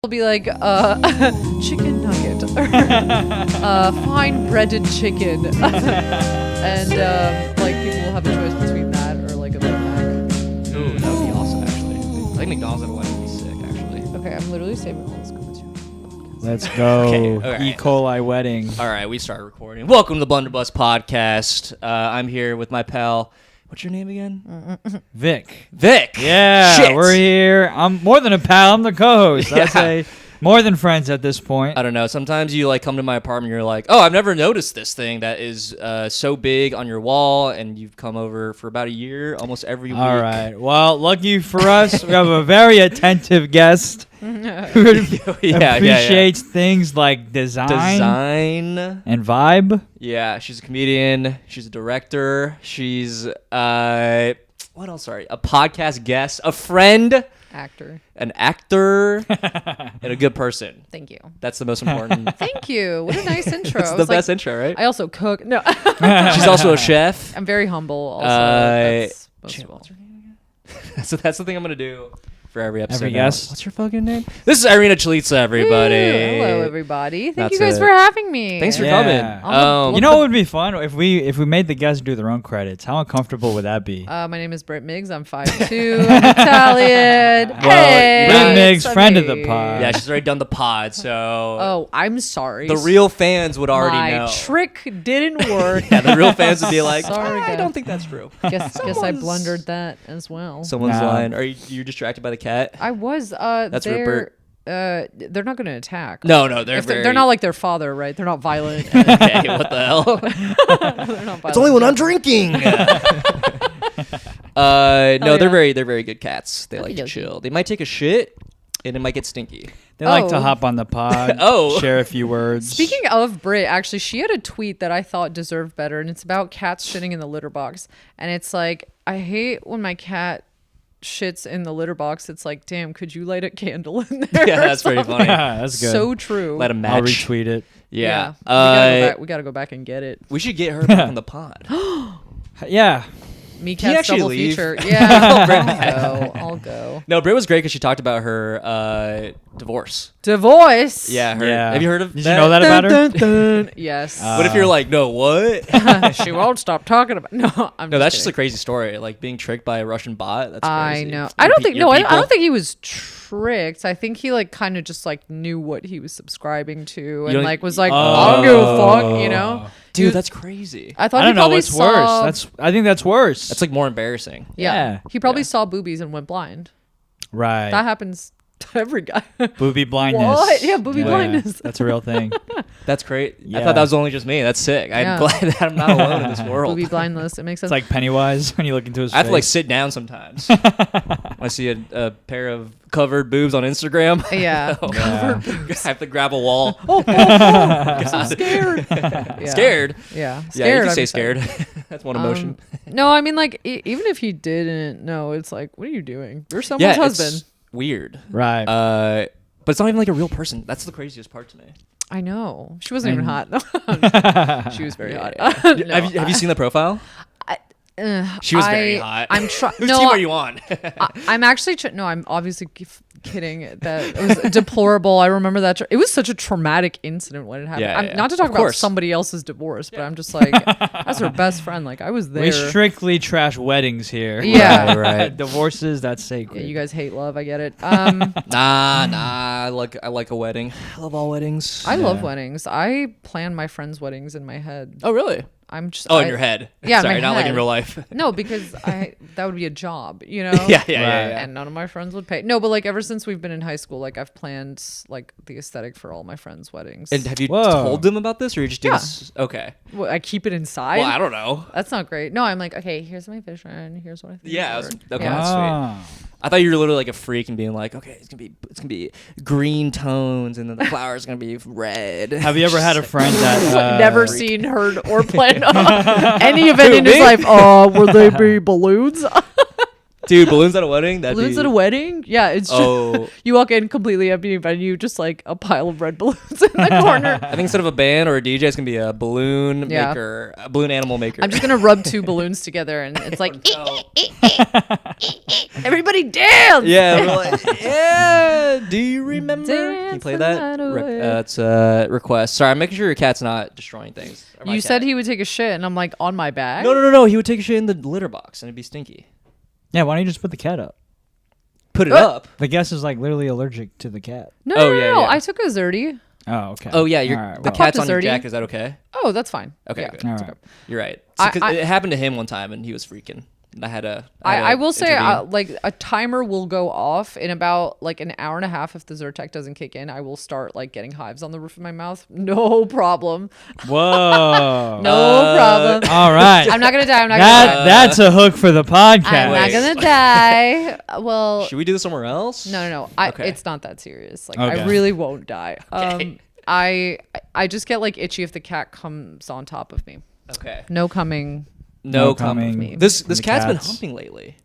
It'll be like chicken nugget, fine breaded chicken, and like people will have a choice between that or like a Big Mac. Ooh, that would be awesome actually. I think McDonald's at a wedding would be sick actually. Okay, I'm literally saving all this comments. Let's go. Okay. E. coli wedding. All right, we started recording. Welcome to the Blunder podcast. I'm here with my pal. What's your name again? Vic. Vic. Yeah, Shit. we're here. I'm more than a pal. I'm the co-host. Yeah. I'd say more than friends at this point. I don't know. Sometimes you like come to my apartment. You're like, oh, I've never noticed this thing that is so big on your wall, and you've come over for about a year, almost every week. All right. Well, lucky for us, we have a very attentive guest who appreciates things like design and vibe. Yeah, she's a comedian. She's a director. She's what else? Sorry, a podcast guest, a friend, an actor, and a good person. Thank you. That's the most important. Thank you. What a nice intro. It's the best intro, right? I also cook. No. She's also a chef. I'm very humble. Also, that's most of all. What's her name again? So that's the thing I'm gonna do for every episode. Every guest. What's your fucking name? This is Irina Chelidze, everybody. Ooh, hello, everybody. Thank That's you guys it. for having me. Thanks for Yeah. coming. You know what would be fun if we made the guests do their own credits? How uncomfortable would that be? My name is Britt Miggs. I'm 5'2", I'm Italian. Well, Hey, Britt Miggs, it's friend of me. the pod. Yeah, she's already done the pod, so Oh, I'm sorry. the real fans would already My know. trick didn't work. Yeah, the real fans would be like, Sorry, I guys. don't think that's true. guess I Someone's- blundered that as well. Someone's No. lying. Are you distracted by the cat? I was. That's they're, Rupert. They're not going to attack. No, If they're not like their father, right? They're not violent. Okay, what the hell? They're not violent. It's only when I'm drinking. No, they're very good cats. They like to Okey-dokey. chill. They might take a shit, and it might get stinky. They like to Oh. hop on the pod, Oh. share a few words. Speaking of Brit, actually, she had a tweet that I thought deserved better, and it's about cats shitting in the litter box. And it's like, I hate when my cat shits in the litter box. It's like, damn, could you light a candle in there? Yeah, or that's pretty something? funny. Yeah, that's good. So true. Let them match. I'll retweet it. Yeah. We gotta go back and get it. We should get her back on the pod. Yeah. Me Can you cat's actually double leave? feature. Yeah, I'll go. No, Britt was great because she talked about her divorce. Divorce. Yeah, her. Yeah. Have you heard of Did you know that about her? Dun, dun, dun. Yes. What if you're like, no, what? She won't stop talking about. No, I'm. No, that's just a kidding. crazy story. Like being tricked by a Russian bot. That's I crazy. know. I don't think. Your No, I people. don't think he was tricked. I think he like kind of just like knew what he was subscribing to and don't- like was like, I don't give a fuck, you know. Dude, He- that's crazy. I thought I don't he know probably what's saw, worse. I think that's worse. That's like more embarrassing. yeah. He probably Yeah. saw boobies and went blind. right. That happens to every guy. Booby blindness. What? Yeah, booby Yeah, blindness. That's a real thing. That's great. I Yeah. thought that was only just me. That's sick. I'm Yeah. glad that I'm not alone in this world. Booby blindness. It makes sense. It's like Pennywise when you look into his I have to like face. sit down sometimes. when I see a pair of covered boobs on Instagram. Yeah. Oh, Yeah. I have to grab a wall. I'm scared. Yeah. Scared? Yeah. Yeah, you can I'm say excited. scared. That's one emotion. No, I mean like even if he didn't know, it's like, what are you doing? You're someone's husband. It's weird. Right. But it's not even like a real person. That's the craziest part to me. I know. She wasn't even And- hot. She was very hot. No, have you seen the profile? She was very hot. I'm trying. Whose No, team are you on? I'm actually. No, I'm obviously kidding. That it was deplorable. I remember that. It was such a traumatic incident when it happened. Yeah. Not to talk Of about course. somebody else's divorce, but I'm just like, that's her best friend. Like I was there. we strictly trash weddings here. Yeah. Right. Divorces, that's Yeah, sacred. you guys hate love. I get it. Nah. I like a wedding. I love all weddings. I love Yeah. weddings. I plan my friends' weddings in my head. Oh really? I'm just. In your head. Yeah, in Sorry, my not like in head. real life. No, because that would be a job, you know. yeah. And none of my friends would pay. No, but like ever since we've been in high school, like I've planned like the aesthetic for all my friends' weddings. And have you Whoa. told them about this, or you just do Yeah. this? Okay. Well, I keep it inside. Well, I don't know. That's not great. No, I'm like, okay, here's my vision. Here's what I think. Yeah, forward. okay. Yeah. That's Ah. I thought you were literally like a freak and being like, okay, it's gonna be green tones, and then the flower's gonna be red. Have you ever had a friend that Never seen, heard, or planned any event Who, in his me? life. Will they be balloons? Dude, balloons at a wedding? Balloons at a wedding? Yeah, it's just you walk in completely empty venue, just like a pile of red balloons in the corner. I think instead of a band or a DJ, it's gonna be a balloon maker, a balloon animal maker. I'm just gonna rub 2 balloons together, and it's like everybody dance. Yeah, we're like, yeah. Do you remember? Can you play that? It's a request. Sorry, I'm making sure your cat's not destroying things. You said he would take a shit, and I'm like, on my bag? No. He would take a shit in the litter box, and it'd be stinky. Yeah, why don't you just put the cat up? Put it up. The guest is like literally allergic to the cat. No. I took a Zerdy. Oh, okay. Oh, yeah. The cat's on your jack. Is that okay? Oh, that's fine. Okay, yeah, good. All right. okay. You're right. It happened to him one time, and he was freaking. I will say, like, a timer will go off in about like an hour and a half. If the Zyrtec doesn't kick in, I will start like getting hives on the roof of my mouth. No problem. Whoa. No problem. All right. I'm not gonna die. I'm not gonna die. That's a hook for the podcast. I'm not gonna die. Well, should we do this somewhere else? No. It's not that serious. Like, okay. I really won't die. Okay. I just get like itchy if the cat comes on top of me. Okay. No coming. No coming. This cat's been humping lately.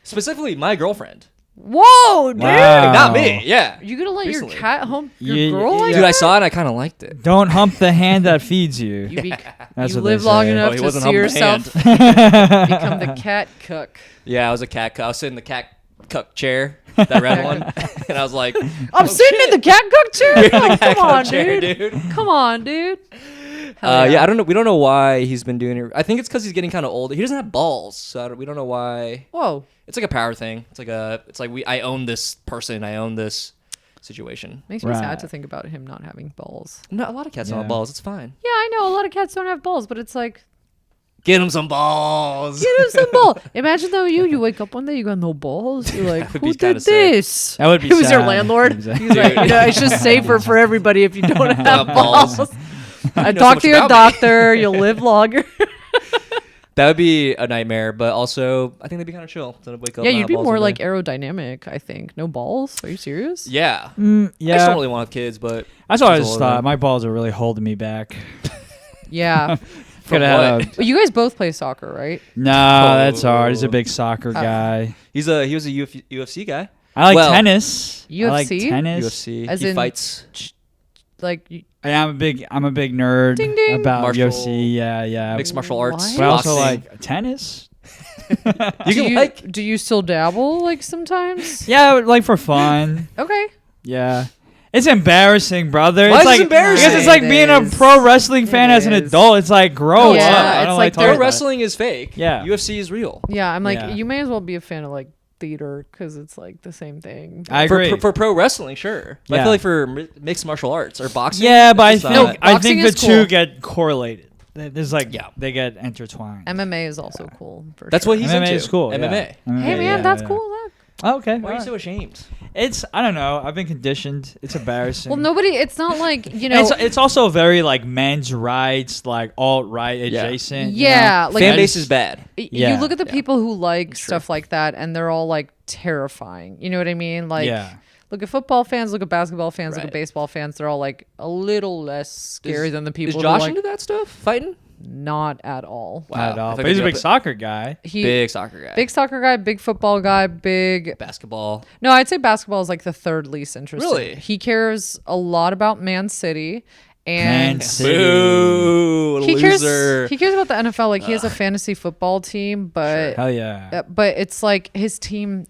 Specifically, my girlfriend. Whoa, dude! Wow. Not me. Yeah. You gonna let Recently. your cat hump your girl? Like Dude, that? I saw it and I kind of liked it. Don't hump the hand that feeds you. You That's what live they long say. enough he to wasn't see humping the yourself hand. become the cat cook. Yeah, I was a cat cook. I was sitting in the cat cook chair, that red one, and I was like, I'm sitting in the cat cook chair. You're in the Oh, cat come on, cook chair, dude. Come on, dude. Yeah, I don't know. We don't know why he's been doing it. I think it's because he's getting kind of old. He doesn't have balls, so we don't know why. Whoa. It's like a power thing. It's like I own this person. I own this situation. Makes me sad to think about him not having balls. No, a lot of cats don't have balls. It's fine. Yeah, I know a lot of cats don't have balls, but it's like, get him some balls. get him some balls. Imagine though you wake up one day, you got no balls. You're like, who did this? That would be Who's your sad. landlord? Exactly. He's like, it's just safer for everybody if you don't have balls. balls. I know so talk much to your about me. doctor. You'll live longer. That would be a nightmare, but also I think they'd be kind of chill. So wake up. Yeah, and you'd have be balls more in like there. aerodynamic, I think. No balls? Are you serious? Yeah. Yeah. I just don't really want kids, but That's what I it's just all thought. over. My balls are really holding me back. Yeah. From Could have what? But you guys both play soccer, right? No, that's hard. He's a big soccer guy. He was a UFC guy. I like Well, tennis. I like UFC? tennis. UFC. As He in- fights Like, I'm a big nerd Ding, ding. about Martial- UFC. Yeah. mixed martial arts. What? But I also boxing. like tennis. do you still dabble like sometimes? Yeah, like for fun. Okay. Yeah. It's embarrassing, brother. Why it's is it like, embarrassing? Because it's like It being a is. pro wrestling fan It as an is. adult. It's like grow Yeah, up. I it's don't like talking Pro about wrestling is fake. Yeah. UFC is real. Yeah, I'm like, Yeah. you may as well be a fan of like theater because it's like the same thing. I agree. For pro wrestling, sure. But I Yeah. feel like for mixed martial arts or boxing. Yeah, but I it's think not. I Boxing think the is two cool. get correlated. There's like they get intertwined. MMA is also cool. For That's sure. what he's MMA into. is cool. MMA. Yeah. Hey man, yeah, that's yeah. cool. Look. Oh, okay. Why are you alright. so ashamed? It's I don't know. I've been conditioned. It's embarrassing. Well, nobody. It's not like you And know. it's also very like men's rights, like alt right adjacent. you Yeah, know? like Fan I base just- is bad. Yeah. You look at the Yeah. people who like True. stuff like that, and they're all like terrifying. You know what I mean? Like, Yeah. look at football fans, look at basketball fans, look Right. at baseball fans. They're all like a little less scary than the people. Is who Josh like, into that stuff? Fighting? Not at all. Not at all. I But thought he's a you big got soccer guy. He big soccer guy. big soccer guy, big football guy, big. basketball. No, I'd say basketball is like the third least interested. Really? He cares a lot about Man City. And Man City. Boo, he loser. cares about the NFL. Like he has a fantasy football team, but Hell yeah. but it's like his team.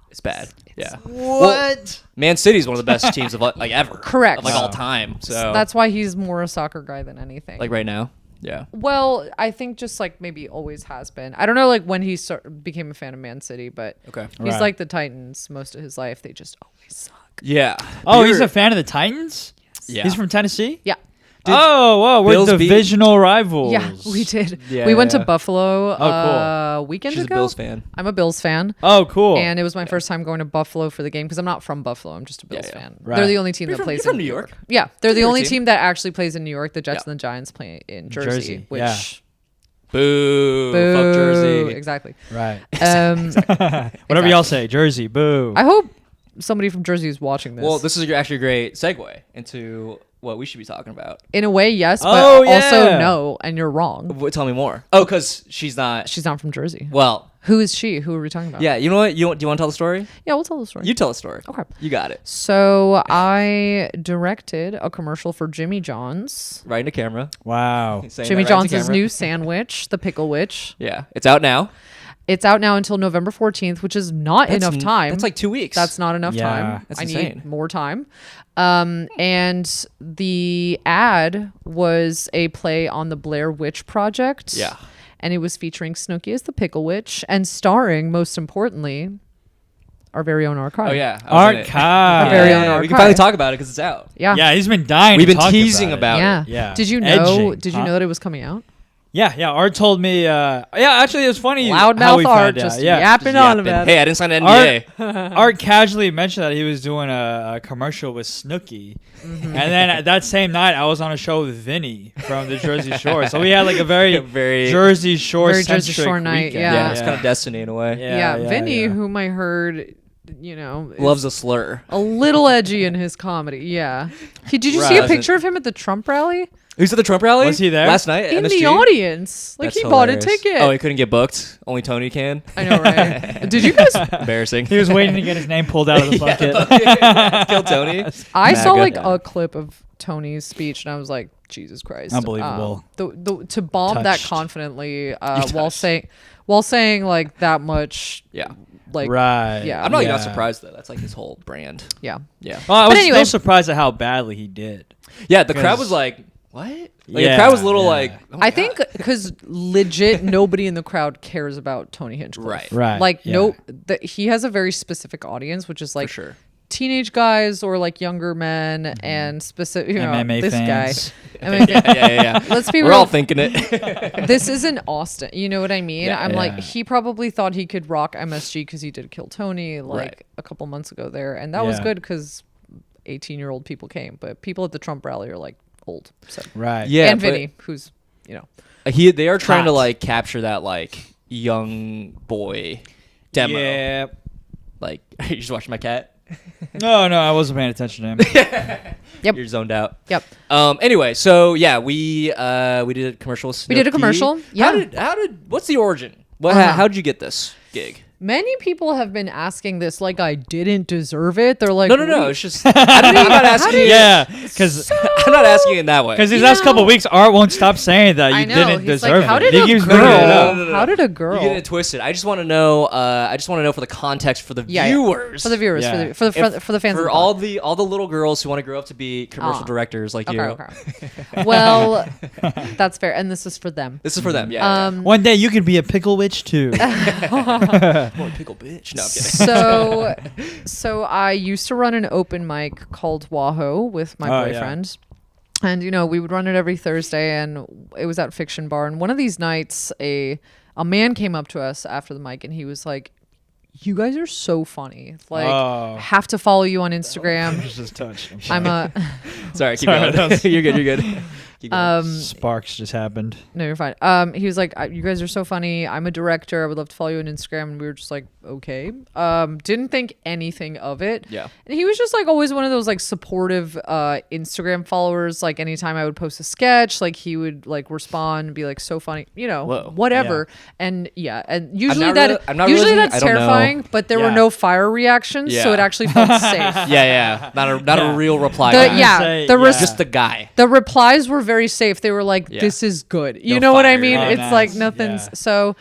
It's bad. Yeah. What? Man City's one of the best teams of like ever. Correct. Of like all time. So That's why he's more a soccer guy than anything. like right now. Yeah. Well, I think just like maybe always has been. I don't know like when he became a fan of Man City, but Okay. he's Right. like the Titans most of his life. They just always suck. Yeah. Oh, he's a fan of the Titans? Yeah. He's from Tennessee? Yeah. Oh, whoa. We're Bills beat- divisional rivals. Yeah, we did. Yeah, we went to yeah. Buffalo cool. weekend She's a ago. Bills fan. I'm a Bills fan. Oh, cool. And it was my first time going to Buffalo for the game because I'm not from Buffalo. I'm just a Bills yeah. fan. Right. They're the only team You're that from- plays you're in from New York. Yeah, they're the New York only team. team that actually plays in New York. The Jets Yeah. and the Giants play in Jersey, which yeah. Boo. boo, Fuck Jersey. Exactly. right. Exactly. Whatever y'all say. Jersey. Boo. I hope somebody from Jersey is watching this. Well, this is actually a great segue into what we should be talking about. in a way, yes, but Oh, also yeah. no, and you're wrong. Tell me more. Oh, because she's not. She's not from Jersey. Well, Who is she? Who are we talking about? Yeah, you know what? Do you want to tell the story? Yeah, we'll tell the story. You tell the story. Okay. You got it. So I directed a commercial for Jimmy John's. Right into camera. Wow. Jimmy John's new sandwich, the Pickle Witch. Yeah, it's out now. It's out now until November 14th, which is not enough time. That's like 2 weeks. That's not enough time. That's I insane. need more time. And the ad was a play on the Blair Witch Project. Yeah. And it was featuring Snooki as the Pickle Witch and starring, most importantly, our very own Archive. Oh, yeah. Archive. Our very own Archive. We can finally talk about it because it's out. Yeah. Yeah, he's been dying. We've to been talk teasing about about it. Yeah. Yeah. Did you know? Edging, Did you know that it was coming out? Yeah. Art told me. Yeah, actually, it was funny. how Loudmouth we Art found out. just Yeah. yapping on about Hey, it. I didn't sign an NDA. Art casually mentioned that he was doing a commercial with Snooki, and then that same night I was on a show with Vinny from the Jersey Shore. So we had like a very Jersey Shore Jersey Shore night. weekend. Yeah. It's kind of destiny in a way. Yeah, Vinny, whom I heard, is Loves a slur. a little edgy in his comedy. Yeah. Did you see a picture of him at the Trump rally? He was at the Trump rally? Was he there? Last night? In MSG? the audience. Like, That's he bought a hilarious. ticket. Oh, he couldn't get booked? Only Tony can? I know, right? Did you guys? Embarrassing. He was waiting to get his name pulled out of the bucket. Kill Tony. I saw Mega. like a clip of Tony's speech, and I was like, Jesus Christ. Unbelievable. To bomb that Touched. confidently while saying like that much. Yeah. Like, Right. Yeah. I'm not even surprised, though. That's like his whole brand. Yeah. Yeah. Well, I was anyway. still surprised at how badly he did. Yeah, the crowd 'Cause- was like, what? Like, the Yeah, crowd was a little yeah. like, oh my I God. think because legit nobody in the crowd cares about Tony Hinchcliffe. Right. Like yeah. he has a very specific audience, which is like For sure. teenage guys or like younger men and specific. MMA this fans. guy. I mean, Yeah. let's be We're real. all thinking it. This isn't Austin. You know what I mean? Yeah. I'm like, Yeah. he probably thought he could rock MSG because he did Kill Tony like Right. a couple months ago there, and that was Yeah. good because 18-year-old people came, but people at the Trump rally are like old. So Right. Yeah. and but Vinny, who's they are trying to Hot. like capture that like young boy demo. Yeah. Like, are you just watching my cat? No, I wasn't paying attention to him. Yep. You're zoned out. Yep. Anyway, so yeah, we did a commercial with We did a Snooki. commercial, yeah. How did what's the origin? Uh-huh. How did you get this gig? Many people have been asking this like I didn't deserve it. They're like, No. It's just I'm not asking. Yeah, because I'm not asking in that way. these last couple weeks, Art won't stop saying that I you know. didn't He's deserve like, how it. did He a keeps bringing it up. girl? How did a girl? You get it twisted. I just want to know. For the context for the viewers. For the viewers, Yeah. for the fans, For of all pod. the little girls who want to grow up to be commercial directors like you. Okay. Well, that's fair, and this is for them. This is for them. Yeah. One day you could be a pickle witch too. Boy, pickle bitch. No, I'm kidding. So I used to run an open mic called Wahoo with my Oh, yeah. boyfriend. And we would run it every Thursday, and it was at Fiction Bar. And one of these nights, a man came up to us after the mic, and he was like, "You guys are so funny. Like, have to follow you on Instagram." Just touched. I'm a Sorry, keep Sorry, going. You're good. Keep going. Sparks just happened. No, you're fine. He was like, "You guys are so funny. I'm a director. I would love to follow you on Instagram." And we were just like, "Okay." Didn't think anything of it. Yeah. And he was just like always one of those like supportive Instagram followers. Like anytime I would post a sketch, like he would like respond and be like, "So funny," Whoa. whatever. And and usually I'm not usually realizing- that's I don't know. terrifying. But there were Yeah. no fire reactions, so Yeah. it actually felt safe. Yeah. Not a real reply. The, guy. yeah, say, the res- Just the guy. the replies were very safe. They were like, Yeah. "This is good." You No know what I fire. mean? Oh, It's nice. like nothing's Yeah. so.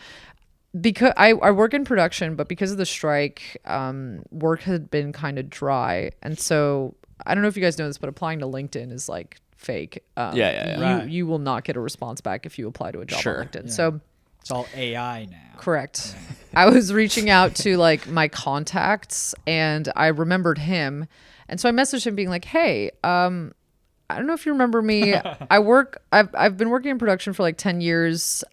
Because I work in production, but because of the strike, work had been kind of dry, and so I don't know if you guys know this, but applying to LinkedIn is like fake. Yeah. Right. You will not get a response back if you apply to a job Sure. on LinkedIn. So It's all AI now. correct. I was reaching out to like my contacts, and I remembered him, and so I messaged him being like, "Hey, I don't know if you remember me. I've been working in production for like 10 years.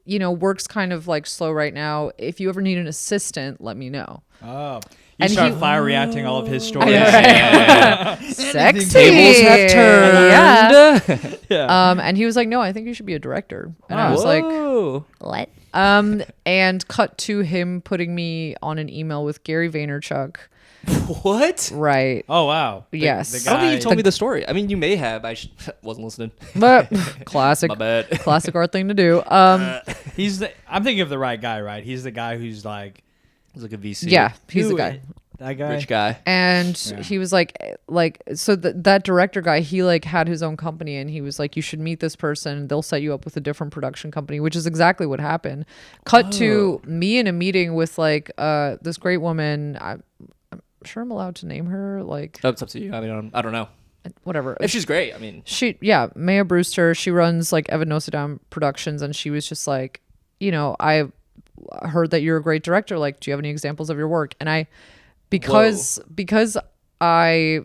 Work's kind of like slow right now. If you ever need an assistant, let me know." Oh. You And start he- fire reacting all of his stories. I know, right? Sexy. Tables have turned. Yeah. And he was like, "No, I think you should be a director." And I was like, Whoa. "What?" And cut to him putting me on an email with Gary Vaynerchuk. What? Right. Oh wow. Yes. I don't think you guy- told me the story. I mean, you may have. I wasn't listening. But classic. My bad. Classic art thing to do. I'm thinking of the right guy, right? He's the guy who's like, He's like a VC. Yeah, he's the Who- guy. That guy. Rich guy. And Yeah. he was like so that director guy, he like had his own company, and he was like, you should meet this person, they'll set you up with a different production company, which is exactly what happened. Cut to me in a meeting with like this great woman. I'm sure I'm allowed to name her, like Oh, it's up to you. I mean, I don't know. whatever. If she's great, I mean. Maya Brewster, she runs like Evan Nosadam Productions, and she was just like, I heard that you're a great director, like, do you have any examples of your work? And because I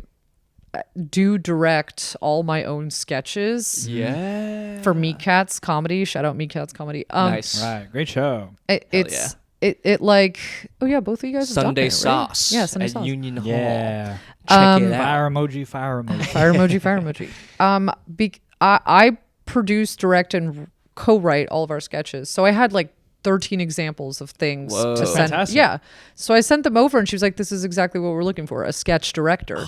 do direct all my own sketches Yeah. for Meat Cats Comedy. Shout out Meat Cats Comedy. Nice. Right. Great show. It's like, oh yeah, both of you guys have done Sunday it, right? Sauce. Yeah, Sunday at Sauce. Union Hall. Yeah. Check Um, it out. Fire emoji. Fire emoji. Fire emoji. I produce, direct, and co-write all of our sketches. So I had like 13 examples of things Whoa. to send. Fantastic. Yeah. So I sent them over, and she was like, this is exactly what we're looking for, a sketch director.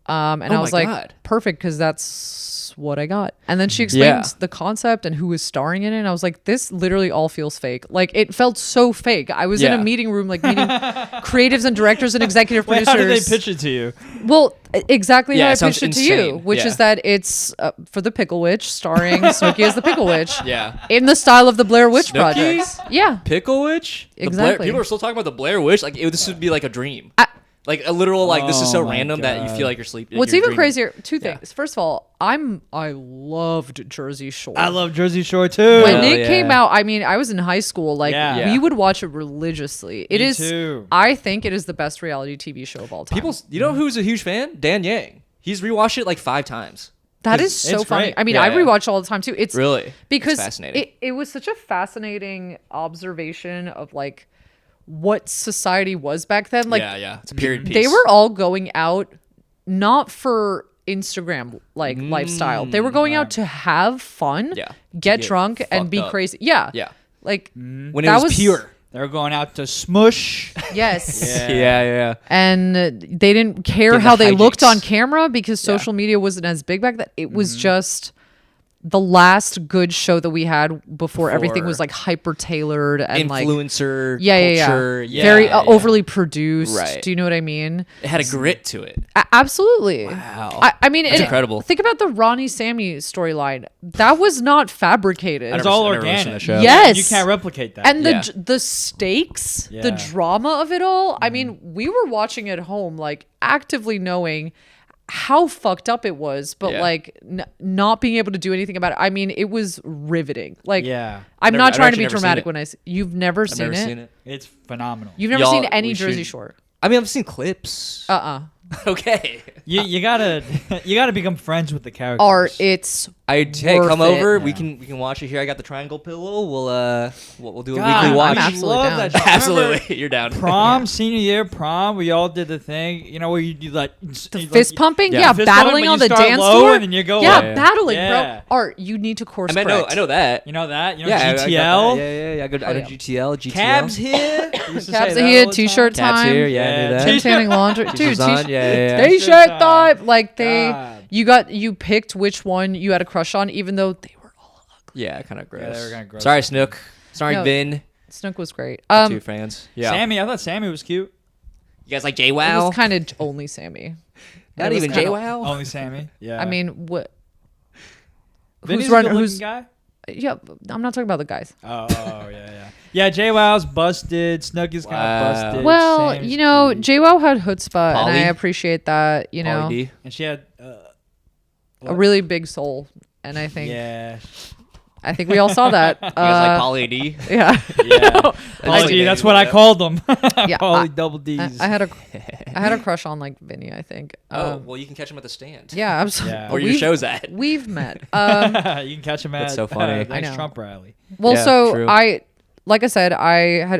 And I was my like, God. perfect, because that's what I got. And then she explained Yeah. the concept and who was starring in it. And I was like, this literally all feels fake. Like, it felt so fake. I was in a Yeah. meeting room, like meeting creatives and directors and executive Wait, producers. how did they pitch it to you? Well, exactly Yeah, how I it sounds pitched it to you, insane. which Yeah. is that it's for the Pickle Witch, starring Snooki as the Pickle Witch. Yeah. In the style of the Blair Witch Snooki? Project. Yeah. Pickle Witch? The Exactly. People are still talking about the Blair Witch. Like, this would be like a dream. Like a literal, like, this is so Oh my random that you God. feel like you're sleeping. What's you're even dreaming. crazier, two Yeah. things. First of all, I loved Jersey Shore. I love Jersey Shore too. When Hell it yeah. came out, I mean, I was in high school. Like, Yeah. we would watch it religiously. It Me is, too. I think it is the best reality TV show of all time. You know who's a huge fan? Dan Yang. He's rewatched it like 5 times. That is so It's funny. great. I mean, Yeah, I yeah. rewatch all the time too. It's Really? because It's fascinating. it was such a fascinating observation of like what society was back then. Like, yeah. It's a period piece. they were all going out not for Instagram like lifestyle. They were going out to have fun, Yeah. get To drunk, and fucked be up. crazy. Yeah. Yeah. Like When it that was pure. They're going out to smush. Yes. Yeah. And they didn't care Did the how they looked hijinks. on camera because social media wasn't as big back then. It was just the last good show that we had before everything was like hyper tailored and like Influencer yeah. culture. Yeah. Very overly produced. Right. Do you know what I mean? It had a grit to it. Absolutely. Wow. I mean, That's incredible. Think about the Ronnie Sammy storyline. That was not fabricated. It's never all seen- I never listened to organic. the show. Yes. You can't replicate that. And Yeah. the stakes, the Yeah. drama of it all. I mean, we were watching at home, like actively knowing how fucked up it was, but Yeah. like not being able to do anything about it. I mean, it was riveting. Like, Yeah. I'm Never- not I've trying to actually be never seen dramatic it. when you've never I've seen never it. seen it. It's phenomenal. You've never Y'all- seen any we Jersey should- Shore. I mean, I've seen clips. Okay. You gotta become friends with the characters. Art, it's Hey, come worth it. over. Yeah. We can watch it here. I got the triangle pillow. We'll do a God, weekly watch. I'm I absolutely love down. that show. Absolutely, you're down. Prom, senior year prom, we all did the thing. You know where you do like fist pumping. Yeah. Yeah, Fist battling pumping, on but the you start dance low floor. and then you go yeah, up. Yeah. battling, Yeah. bro. Art, you need to course I mean, correct. I know that. You know that? You know Yeah, I got GTL? that. Yeah. I know yeah. GTL. GTL. Cabs here. We used to Cabs say that here, all the t-shirt time. Cabs time. here. Yeah, I knew Yeah, that. t-shirt. Tanning laundry, dude. T-shirts on, yeah. T-shirt T-shirt time. Like God. you picked which one you had a crush on, even though they were all ugly. Yeah, kind of gross. Yeah, they were kinda gross. Sorry, Snook. Sorry, No. Vin. Snook was great. Two fans. Yeah. Sammy, I thought Sammy was cute. You guys like it JWoww? was kind of only Sammy. Not It was even kinda- JWoww. Only Sammy. Yeah. I mean, what? Vinny's Who's a running? good-looking Who's? guy? Yeah, I'm not talking about the guys. Oh, yeah. Yeah, JWoww's busted. Snooki's kind Wow. of busted. Well, Sam's you know, cute. JWoww had chutzpah, and Polly? I appreciate that. You know, Pauly D. And she had a really big soul, and I think yeah. I think we all saw that. You guys like Pauly D? Yeah. Yeah. I Pauly D, did. that's what I called them. Yeah, Pauly double D's. I had a crush on like Vinny. I think. Oh, well, you can catch him at the stand. Yeah, absolutely. Yeah. Where your show's at. We've met. you can catch him at That's so funny. the I next know. Trump rally. Well, Yeah, so true. like I said,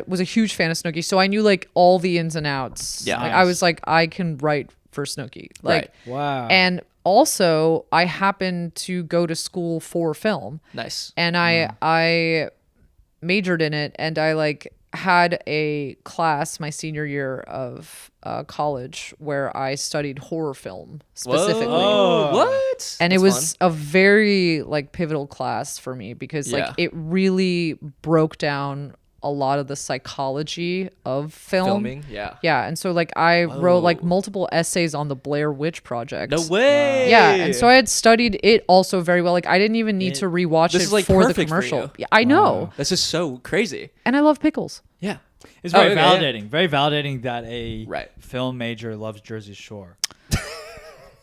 was a huge fan of Snooki, so I knew like all the ins and outs. Yeah. Like, Nice. I was like, I can write for Snooki. Like, Right. Wow. and also I happened to go to school for film, Nice. and I majored in it, and I like had a class my senior year of college where I studied horror film specifically. Whoa. What? And That's it was fun. a very like pivotal class for me because like it really broke down a lot of the psychology of Filming. Yeah. Yeah, and so like I wrote like multiple essays on the Blair Witch Project. No way. Yeah, and so I had studied it also very well. Like I didn't even need to rewatch this it is, like, for the perfect for commercial. you. Yeah, I know. This is so crazy. And I love pickles. Yeah. It's very okay. validating. Very validating that a Right. film major loves Jersey Shore.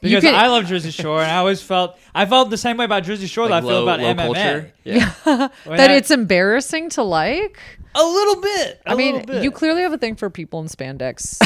Because can- I love Jersey Shore, and I always felt the same way about Jersey Shore Like that I feel about low MMA. culture. Yeah. That it's embarrassing to like. a little bit. I mean, you clearly have a thing for people in spandex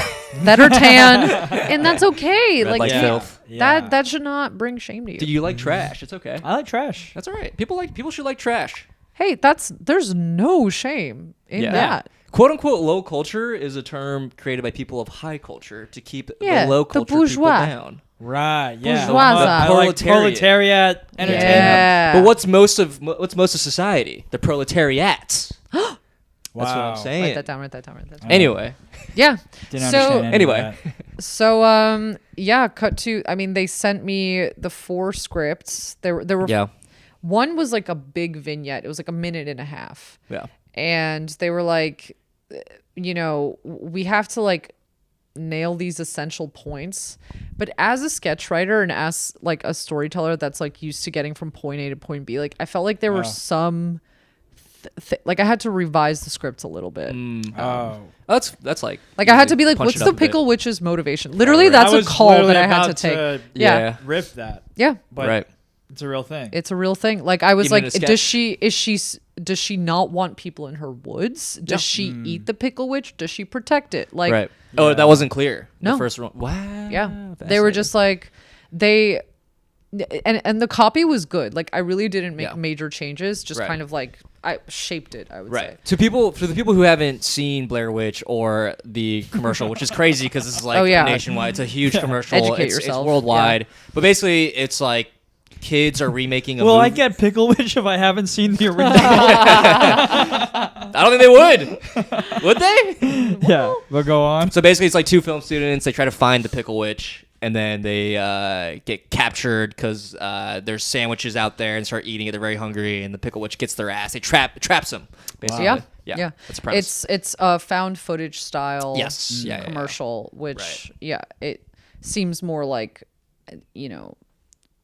that are tan, and that's okay. Red like you- filth. that should not bring shame to you. Do you like trash? It's okay. I like trash. That's all right. People should like trash. Hey, there's no shame in that. Quote unquote low culture is a term created by people of high culture to keep Yeah, the low the culture bourgeois. people down. Right. Yeah. Bourgeoisie. I like Proletariat. proletariat entertainment. Yeah. But what's most of society? The proletariat. Wow. That's what I'm saying. Write that down. Anyway, Yeah. Didn't So understand any of anyway. that. So cut to. I mean, they sent me the 4 scripts. There were. yeah, One was like a big vignette. It was like a minute and a half. yeah, And they were like, we have to like nail these essential points. But as a sketch writer and as like a storyteller that's like used to getting from point A to point B, like I felt like there were some like I had to revise the script a little bit. that's like Like I had to be like, punch what's it up the a bit. Pickle Witch's motivation? Literally, Right. that's I a was call literally that I had to about take. Yeah. Rip that. Yeah. But Right. it's a real thing. It's a real thing. Like I was Even in like, a does she not want people in her woods? Does she eat the Pickle Witch? Does she protect it? Like, Right. Oh, that wasn't clear. No. The first one. Wow. yeah, they were just like and the copy was good. Like I really didn't make major changes. Just Right. kind of like I shaped it. I would say. Right. For the people who haven't seen Blair Witch or the commercial, which is crazy because this is like nationwide. It's a huge commercial. Educate It's yourself. worldwide. But basically, it's like kids are remaking a Will movie. I get Pickle Witch if I haven't seen the original? I don't think they would. Would they? Yeah, but go on. So basically, it's like 2 film students. They try to find the Pickle Witch, and then they get captured because there's sandwiches out there and start eating it. They're very hungry, and the Pickle Witch gets their ass. It traps them. Basically. Yeah. Yeah. That's the premise. It's a found footage style Yes. Yeah, yeah, yeah. commercial, which Right. it seems more like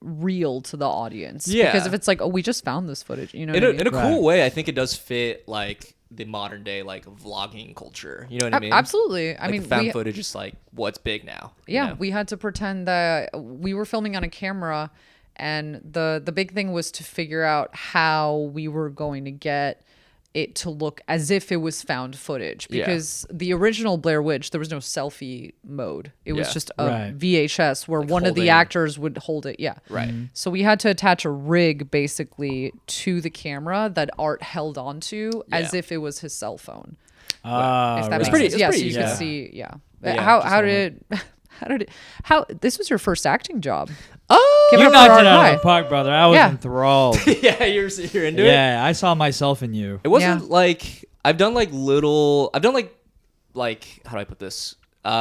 real to the audience. Yeah. Because if it's like, oh, we just found this footage, you know, In what a, I mean? in a cool Right. way, I think it does fit like the modern day like vlogging culture. You know what I mean? Absolutely. I Like, mean, found footage is like what's big now. you yeah, know? we had to pretend that we were filming on a camera, and the big thing was to figure out how we were going to get it to look as if it was found footage, Yeah. because the original Blair Witch, there was no selfie mode. It was Yeah. just a Right. VHS where one of the holding- actors would hold it. Yeah. Right. So we had to attach a rig basically to the camera that Art held onto as Yeah. if it was his cell phone. If that Right. makes pretty- sense. it's Yeah, pretty so you easy. could Yeah. see. Yeah. Yeah, how just how hold did how this was your first acting job? Oh, Give it You up for knocked Art it out High. of the park, brother. I was Yeah. enthralled. yeah, you're into it. Yeah, I saw myself in you. It wasn't Yeah. like I've done like how do I put this?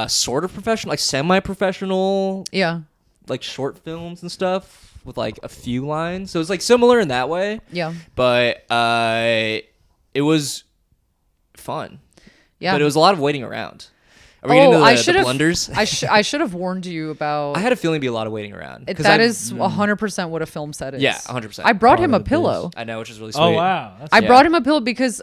Sort of professional, like semi-professional, Yeah. like short films and stuff with like a few lines. So it's like similar in that way. Yeah. But it was fun. Yeah. But it was a lot of waiting around. Are we getting into the blunders? I should have warned you about. I had a feeling it'd be a lot of waiting around. 'Cause that I've- is 100% what a film set is. Yeah, 100%. I brought him a Part of it pillow. I know, which is really sweet. Oh wow. That's I Yeah. brought him a pillow because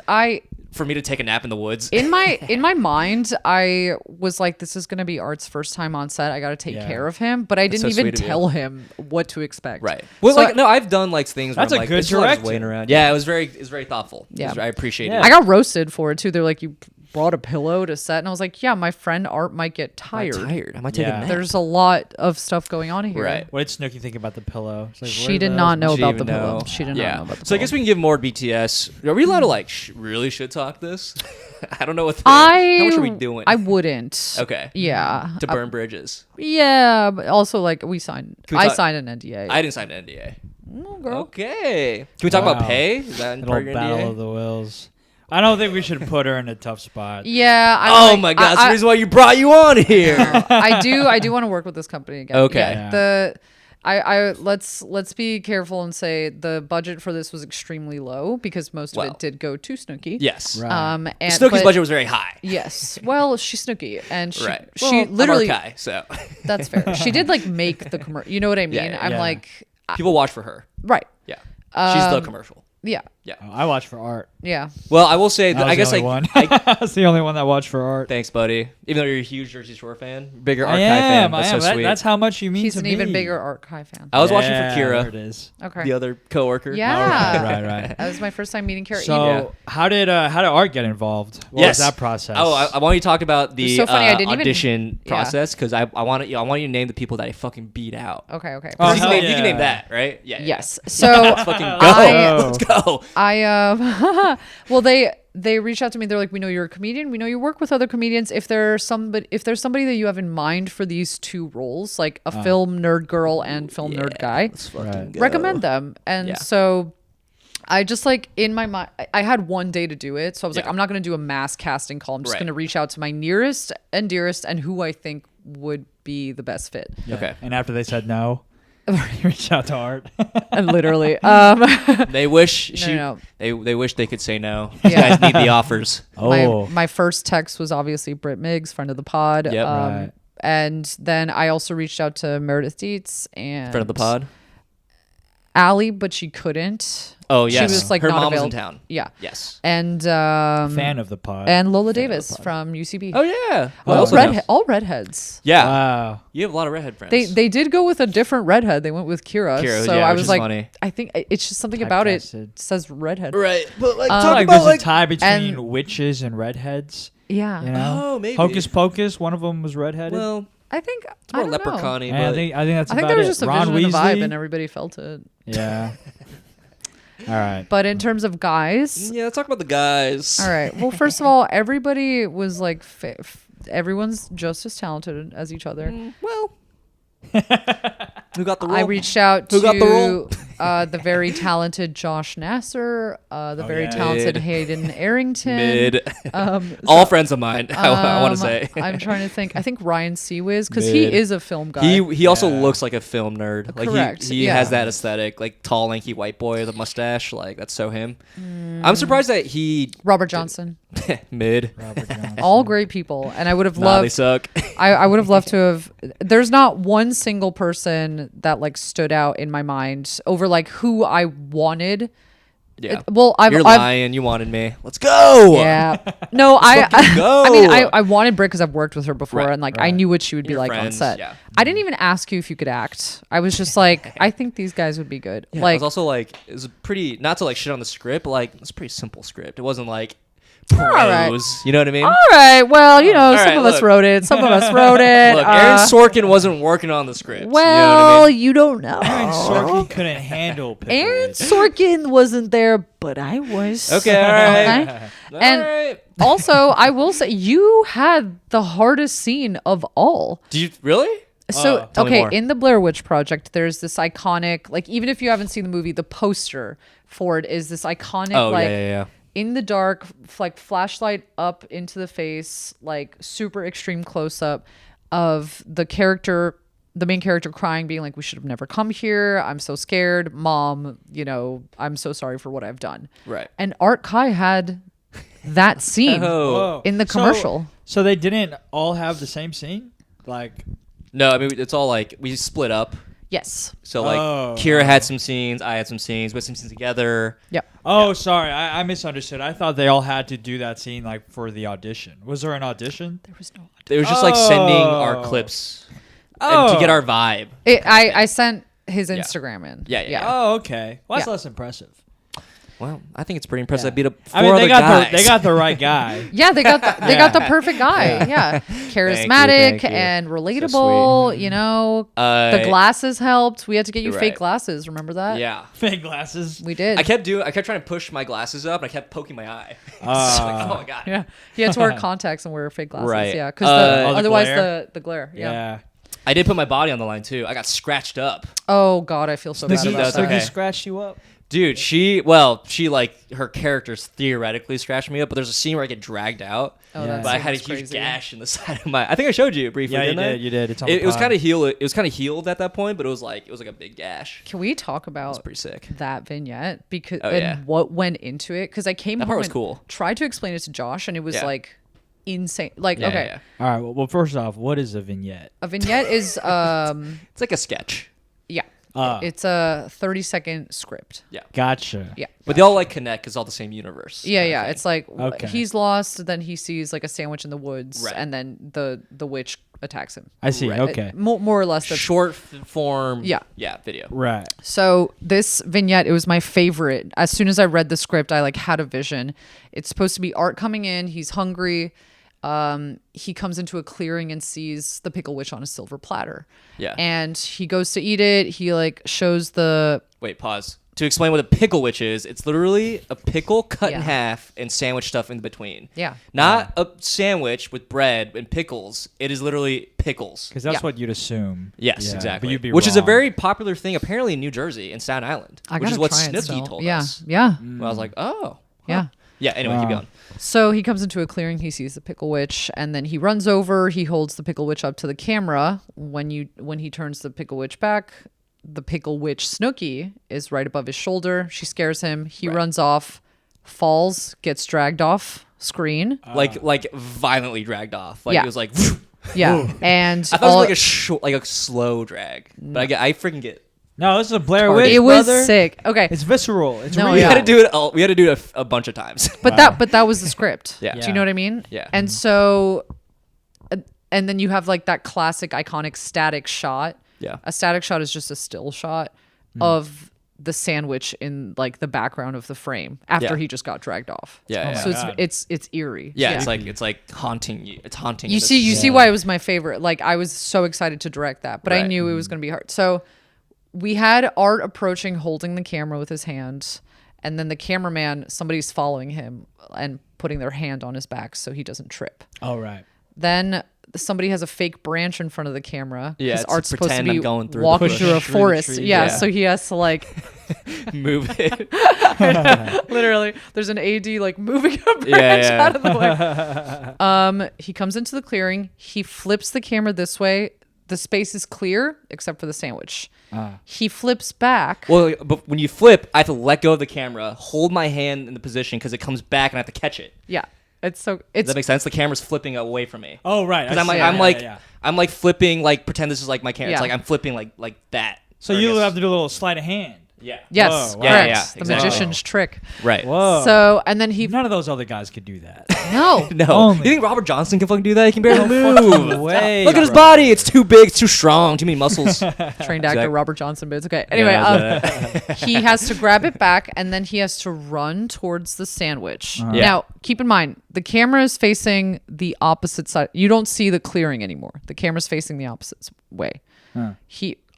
For me to take a nap in the woods. in my mind, I was like, this is gonna be Art's first time on set. I got to take Yeah. care of him, but I That's didn't so even sweet of you. tell him what to expect. Right. Well, So like no, I've done like things where That's I'm a like, good it's a lot of director. waiting around. Yeah, it was very thoughtful. Yeah. I appreciate Yeah. it. I got roasted for it too. They're like, you brought a pillow to set, and I was like, yeah, my friend Art might get I'm tired. tired. I might take Yeah. a nap. There's a lot of stuff going on here. Right. What did Snooki think about the pillow? It's like, She where did the not hell- know She about the even pillow. know. She did not know about the So I pillow. guess we can give more BTS. Are we allowed to like really shit talk this? I don't know what. I how much are we doing? I wouldn't. Okay. Yeah. To burn bridges. Yeah, but also like I Can we talk- signed an NDA. I didn't sign an NDA. No, girl. Okay. Can we talk about Wow. pay? Is that in Little part of your battle NDA? of the wills. I don't think we should put her in a tough spot. Yeah. Oh my God, that's the reason why you brought you on here. I do want to work with this company again. Okay. Yeah. Let's be careful and say the budget for this was extremely low because most of it did go to Snooki. Yes. Right. And Snooki's budget was very high. Yes. Well, she's Snooki, and she Well, literally. I'm Arkai, so That's fair. She did like make the commercial. You know what I mean? I'm like. People watch for her. Right. Yeah. She's the commercial. Yeah. Yeah. I watch for art. Yeah. Well, I will say that I guess like one. That's the only one that watched for art. Thanks, buddy. Even though you're a huge Jersey Shore fan, bigger I Arkai fan. am. That's so sweet. That's how much you mean He's to an me. even bigger Arkai fan. I was watching for There Kira, it is. Okay. the other coworker. Yeah. Right. That was my first time meeting Kira. So how did Art get involved? What was that process? Oh, I want you to talk about the so funny, I didn't even- audition process because I want you to name the people that I fucking beat out. Okay. Oh, you, hell can name, you can yeah. name that, right? Yeah. Yes. So Let's fucking go. Let's go. Well, they reached out to me. They're like, we know you're a comedian. We know you work with other comedians. If there's somebody that you have in mind for these two roles, like a film nerd girl and film nerd guy, Let's fucking go. recommend them. And so I just like in my mind, I had one day to do it. So I was like, I'm not going to do a mass casting call. I'm just going to reach out to my nearest and dearest and who I think would be the best fit. Yeah. Okay. And after they said no, you reached out to Art. And literally, They wish No. they wish they could say no. You guys need the offers. my first text was obviously Britt Miggs, friend of the pod. Yep. Right. And then I also reached out to Meredith Dietz and Friend of the pod. Allie, but she couldn't. Oh yes, She was like her not mom was available. in town. Yeah. Yes. And Fan of the pod. and Lola Davis from UCB. Oh yeah. All redheads. Yeah. Wow. You have a lot of redhead friends. They did go with a different redhead. They went with Kira. Kira, so yeah, I which was is like, funny. I think it's just something about it Typecasted. says redhead. Right. But like talk I feel like about, there's a tie between and- witches and redheads. Yeah. You know? Oh, maybe. Hocus Pocus, one of them was redheaded. Well, I think it's more I don't know. leprechaun-y, Yeah, but I think that's I think about there was it. just a Ron vision and a vibe, Weasley. and everybody felt it. Yeah. All right. But in terms of guys, yeah, let's talk about the guys. all right. Well, first of all, everybody was like, everyone's just as talented as each other. Well, who got the role? I reached out Who got the role? to the very talented Josh Nasser, the very yeah. talented Mid. Hayden Arrington. Mid. Um, All friends of mine. I want to say. I'm trying to think. I think Ryan Seawiz, because he Mid. is a film guy. He also Yeah. looks like a film nerd. Like Correct, he yeah. has that aesthetic, like tall, lanky white boy with a mustache. Like that's so him. I'm surprised that he Robert Johnson. mid. Robert Johnson. All great people, and I would have Nah, they loved. suck. I would have loved to have. There's not one single person that like stood out in my mind over like who I wanted. Yeah. Well, You're I've lying. You wanted me. Let's go. yeah. No, fucking go. I mean, I wanted Britt because I've worked with her before, Right, and like I right. knew what she would be You're like on friends, set. yeah. I didn't even ask you if you could act. I was just like, I think these guys would be good. Yeah, it like, was also like it was a pretty not to like shit on the script, but like it's a pretty simple script. It wasn't like right. prose. You know what I mean? all right, well, you know, All some right, of us look. wrote it. Some of us wrote it. Look, Aaron Sorkin wasn't working on the script. well, you know what I mean? you don't know. Aaron Sorkin couldn't handle Pickle Aaron Witch. Sorkin wasn't there, but I was. Okay, all right. Okay? All And- right. Also, I will say you had the hardest scene of all. Do you really? So tell me okay, more. in the Blair Witch Project, there's this iconic, like even if you haven't seen the movie, the poster for it is this iconic, Oh like yeah. in the dark, like flashlight up into the face, like super extreme close up of the character, the main character crying, being like, "We should have never come here. I'm so scared, Mom. You know, I'm so sorry for what I've done." Right. And Art Kai had that scene Oh. Whoa. in the commercial. So they didn't all have the same scene? Like, No, I mean it's all like we split up. Yes. So like Oh. Kira had some scenes, I had some scenes, we had some scenes together. Yep. oh, sorry. I misunderstood. I thought they all had to do that scene like for the audition. Was there an audition? There was no. It was just like sending Oh. our clips and to get our vibe. I sent his Instagram in. Yeah. Oh, okay. Well, that's Yeah. less impressive. Well, I think it's pretty impressive. Yeah. I beat up four I mean, other they got guys. they got the right guy. Yeah, they got the perfect guy. Yeah, charismatic Thank you. and So relatable. You know, the glasses helped. We had to get you You're fake right. glasses. Remember that? Yeah. Fake glasses. we did. I kept trying to push my glasses up, and I kept poking my eye. It's like, oh my god. Yeah, he had to wear contacts and wear fake glasses. Right. Yeah, because the otherwise glare? the glare. Yeah. Yeah. I did put my body on the line too. I got scratched up. Oh God, I feel so bad Snooki, about that's that. okay. He scratched you up. Dude, she like her characters theoretically scratched me up, but there's a scene where I get dragged out. Oh, Yeah. that But I had a seems huge crazy. gash in the side of my. I think I showed you briefly. Yeah, you didn't I? did. You did. It's on It was the kind pod. of healed. It was kind of healed at that point, but it was like a big gash. Can we talk It was about pretty sick. that vignette because Oh, yeah. what went into it? Because I came That home part was and cool. tried to explain it to Josh, and it was Yeah. like insane. Like, Yeah, okay, yeah. All right. Well, first off, what is a vignette? a vignette is It's like a sketch. yeah, Ah. it's a 30-second script. Yeah. Gotcha. Yeah. But they all like connect because it's all the same universe. Yeah, kinda yeah. thing. It's like Okay. he's lost, then he sees like a sandwich in the woods, Right. and then the witch attacks him. I see. Right. Okay. More or less. That's short form. Yeah. Yeah. Video. Right. So this vignette, it was my favorite. As soon as I read the script, I like had a vision. It's supposed to be Art coming in. He's hungry. He comes into a clearing and sees the Pickle Witch on a silver platter. Yeah. And he goes to eat it. He like shows the Wait. Pause. To explain what a pickle witch is, it's literally a pickle cut in Yeah. half and sandwich stuff in between. Yeah. Not a sandwich with bread and pickles. It is literally pickles. Because that's Yeah. what you'd assume. Yes, Yeah, exactly. But you'd be Which is a wrong. very popular thing apparently in New Jersey and Staten Island. I Which gotta is what try it Snooki still. told yeah. us. Yeah. Well, I was like, oh. huh. Yeah. Yeah. Anyway, keep going. So he comes into a clearing, he sees the Pickle Witch, and then he runs over, he holds the Pickle Witch up to the camera. When he turns the Pickle Witch back, the Pickle Witch Snooki is right above his shoulder. She scares him. He runs off, falls, gets dragged off screen. Like violently dragged off. Like Yeah. it was like Yeah. And I thought it was like a slow drag. But I freaking get No, this is a Blair Party. Witch. it was brother. sick. Okay. It's visceral. It's No, real. we yeah. had to do it we had to do it a bunch of times. But that was the script. Yeah. Do you know what I mean? Yeah. And so and then you have like that classic iconic static shot. Yeah. A static shot is just a still shot of the sandwich in like the background of the frame after Yeah. he just got dragged off. Yeah, yeah. So God. it's eerie. Yeah, it's like haunting you. It's haunting. You in see this- see why it was my favorite. Like I was so excited to direct that, but I Right. knew it was going to be hard. So we had Art approaching holding the camera with his hand, and then the cameraman, somebody's following him and putting their hand on his back so he doesn't trip. All right. Then somebody has a fake branch in front of the camera. Yeah, 'cause to Art's supposed to pretend be I'm going through the walking bush. through a Through the forest. trees, Yeah, yeah. so he has to like move it. literally. There's an AD like moving a branch yeah. out of the way. He comes into the clearing. He flips the camera this way. The space is clear except for the sandwich. He flips back. Well, but when you flip, I have to let go of the camera, hold my hand in the position because it comes back and I have to catch it. Yeah, it's so Does it's that make sense? The camera's flipping away from me. Oh, right. Because I I'm like, see. I'm like flipping, like pretend this is like my camera. It's Yeah. like I'm flipping like that. So Or I you guess- have to do a little sleight of hand. Yeah. yes, Whoa, wow. correct. Yeah, yeah, The exactly. magician's trick. Right. Whoa. So and then he None of those other guys could do that. no. No. Only- You think Robert Johnson can fucking do that? He can barely fucking move. way, Look at his bro. body. It's too big. It's too strong. Too many muscles. Trained actor Exactly. Robert Johnson, but it's okay. Anyway, he has to grab it back and then he has to run towards the sandwich. Yeah. Now, keep in mind, the camera is facing the opposite side. You don't see the clearing anymore. The camera's facing the opposite way.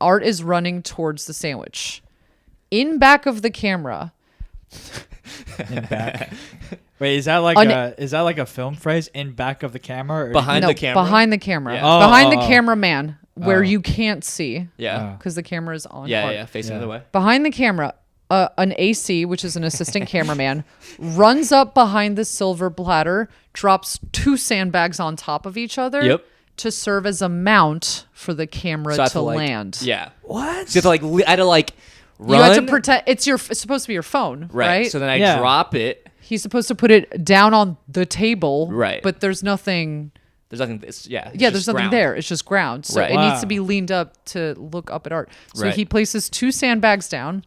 Art is running towards the sandwich. In back of the camera, In back. Wait, is that like a film phrase? In back of the camera? Or Behind the camera. behind the camera, Yeah. behind the Oh. cameraman, where Oh. you can't see Yeah. because the camera is on. Yeah. Art. Yeah. Facing Yeah. the other way. Behind the camera, an AC, which is an assistant cameraman, runs up behind the silver platter, drops 2 sandbags on top of each other Yep. to serve as a mount for the camera So I have to like, land. Yeah. What? So you have to like, I had to like run. You have to pretend it's supposed to be your phone, right? So then I Yeah. drop it. He's supposed to put it down on the table, Right. But there's nothing. There's nothing. It's There's just nothing ground. there. It's just ground. So Right. it needs Wow. to be leaned up to look up at Art. So Right. he places 2 sandbags down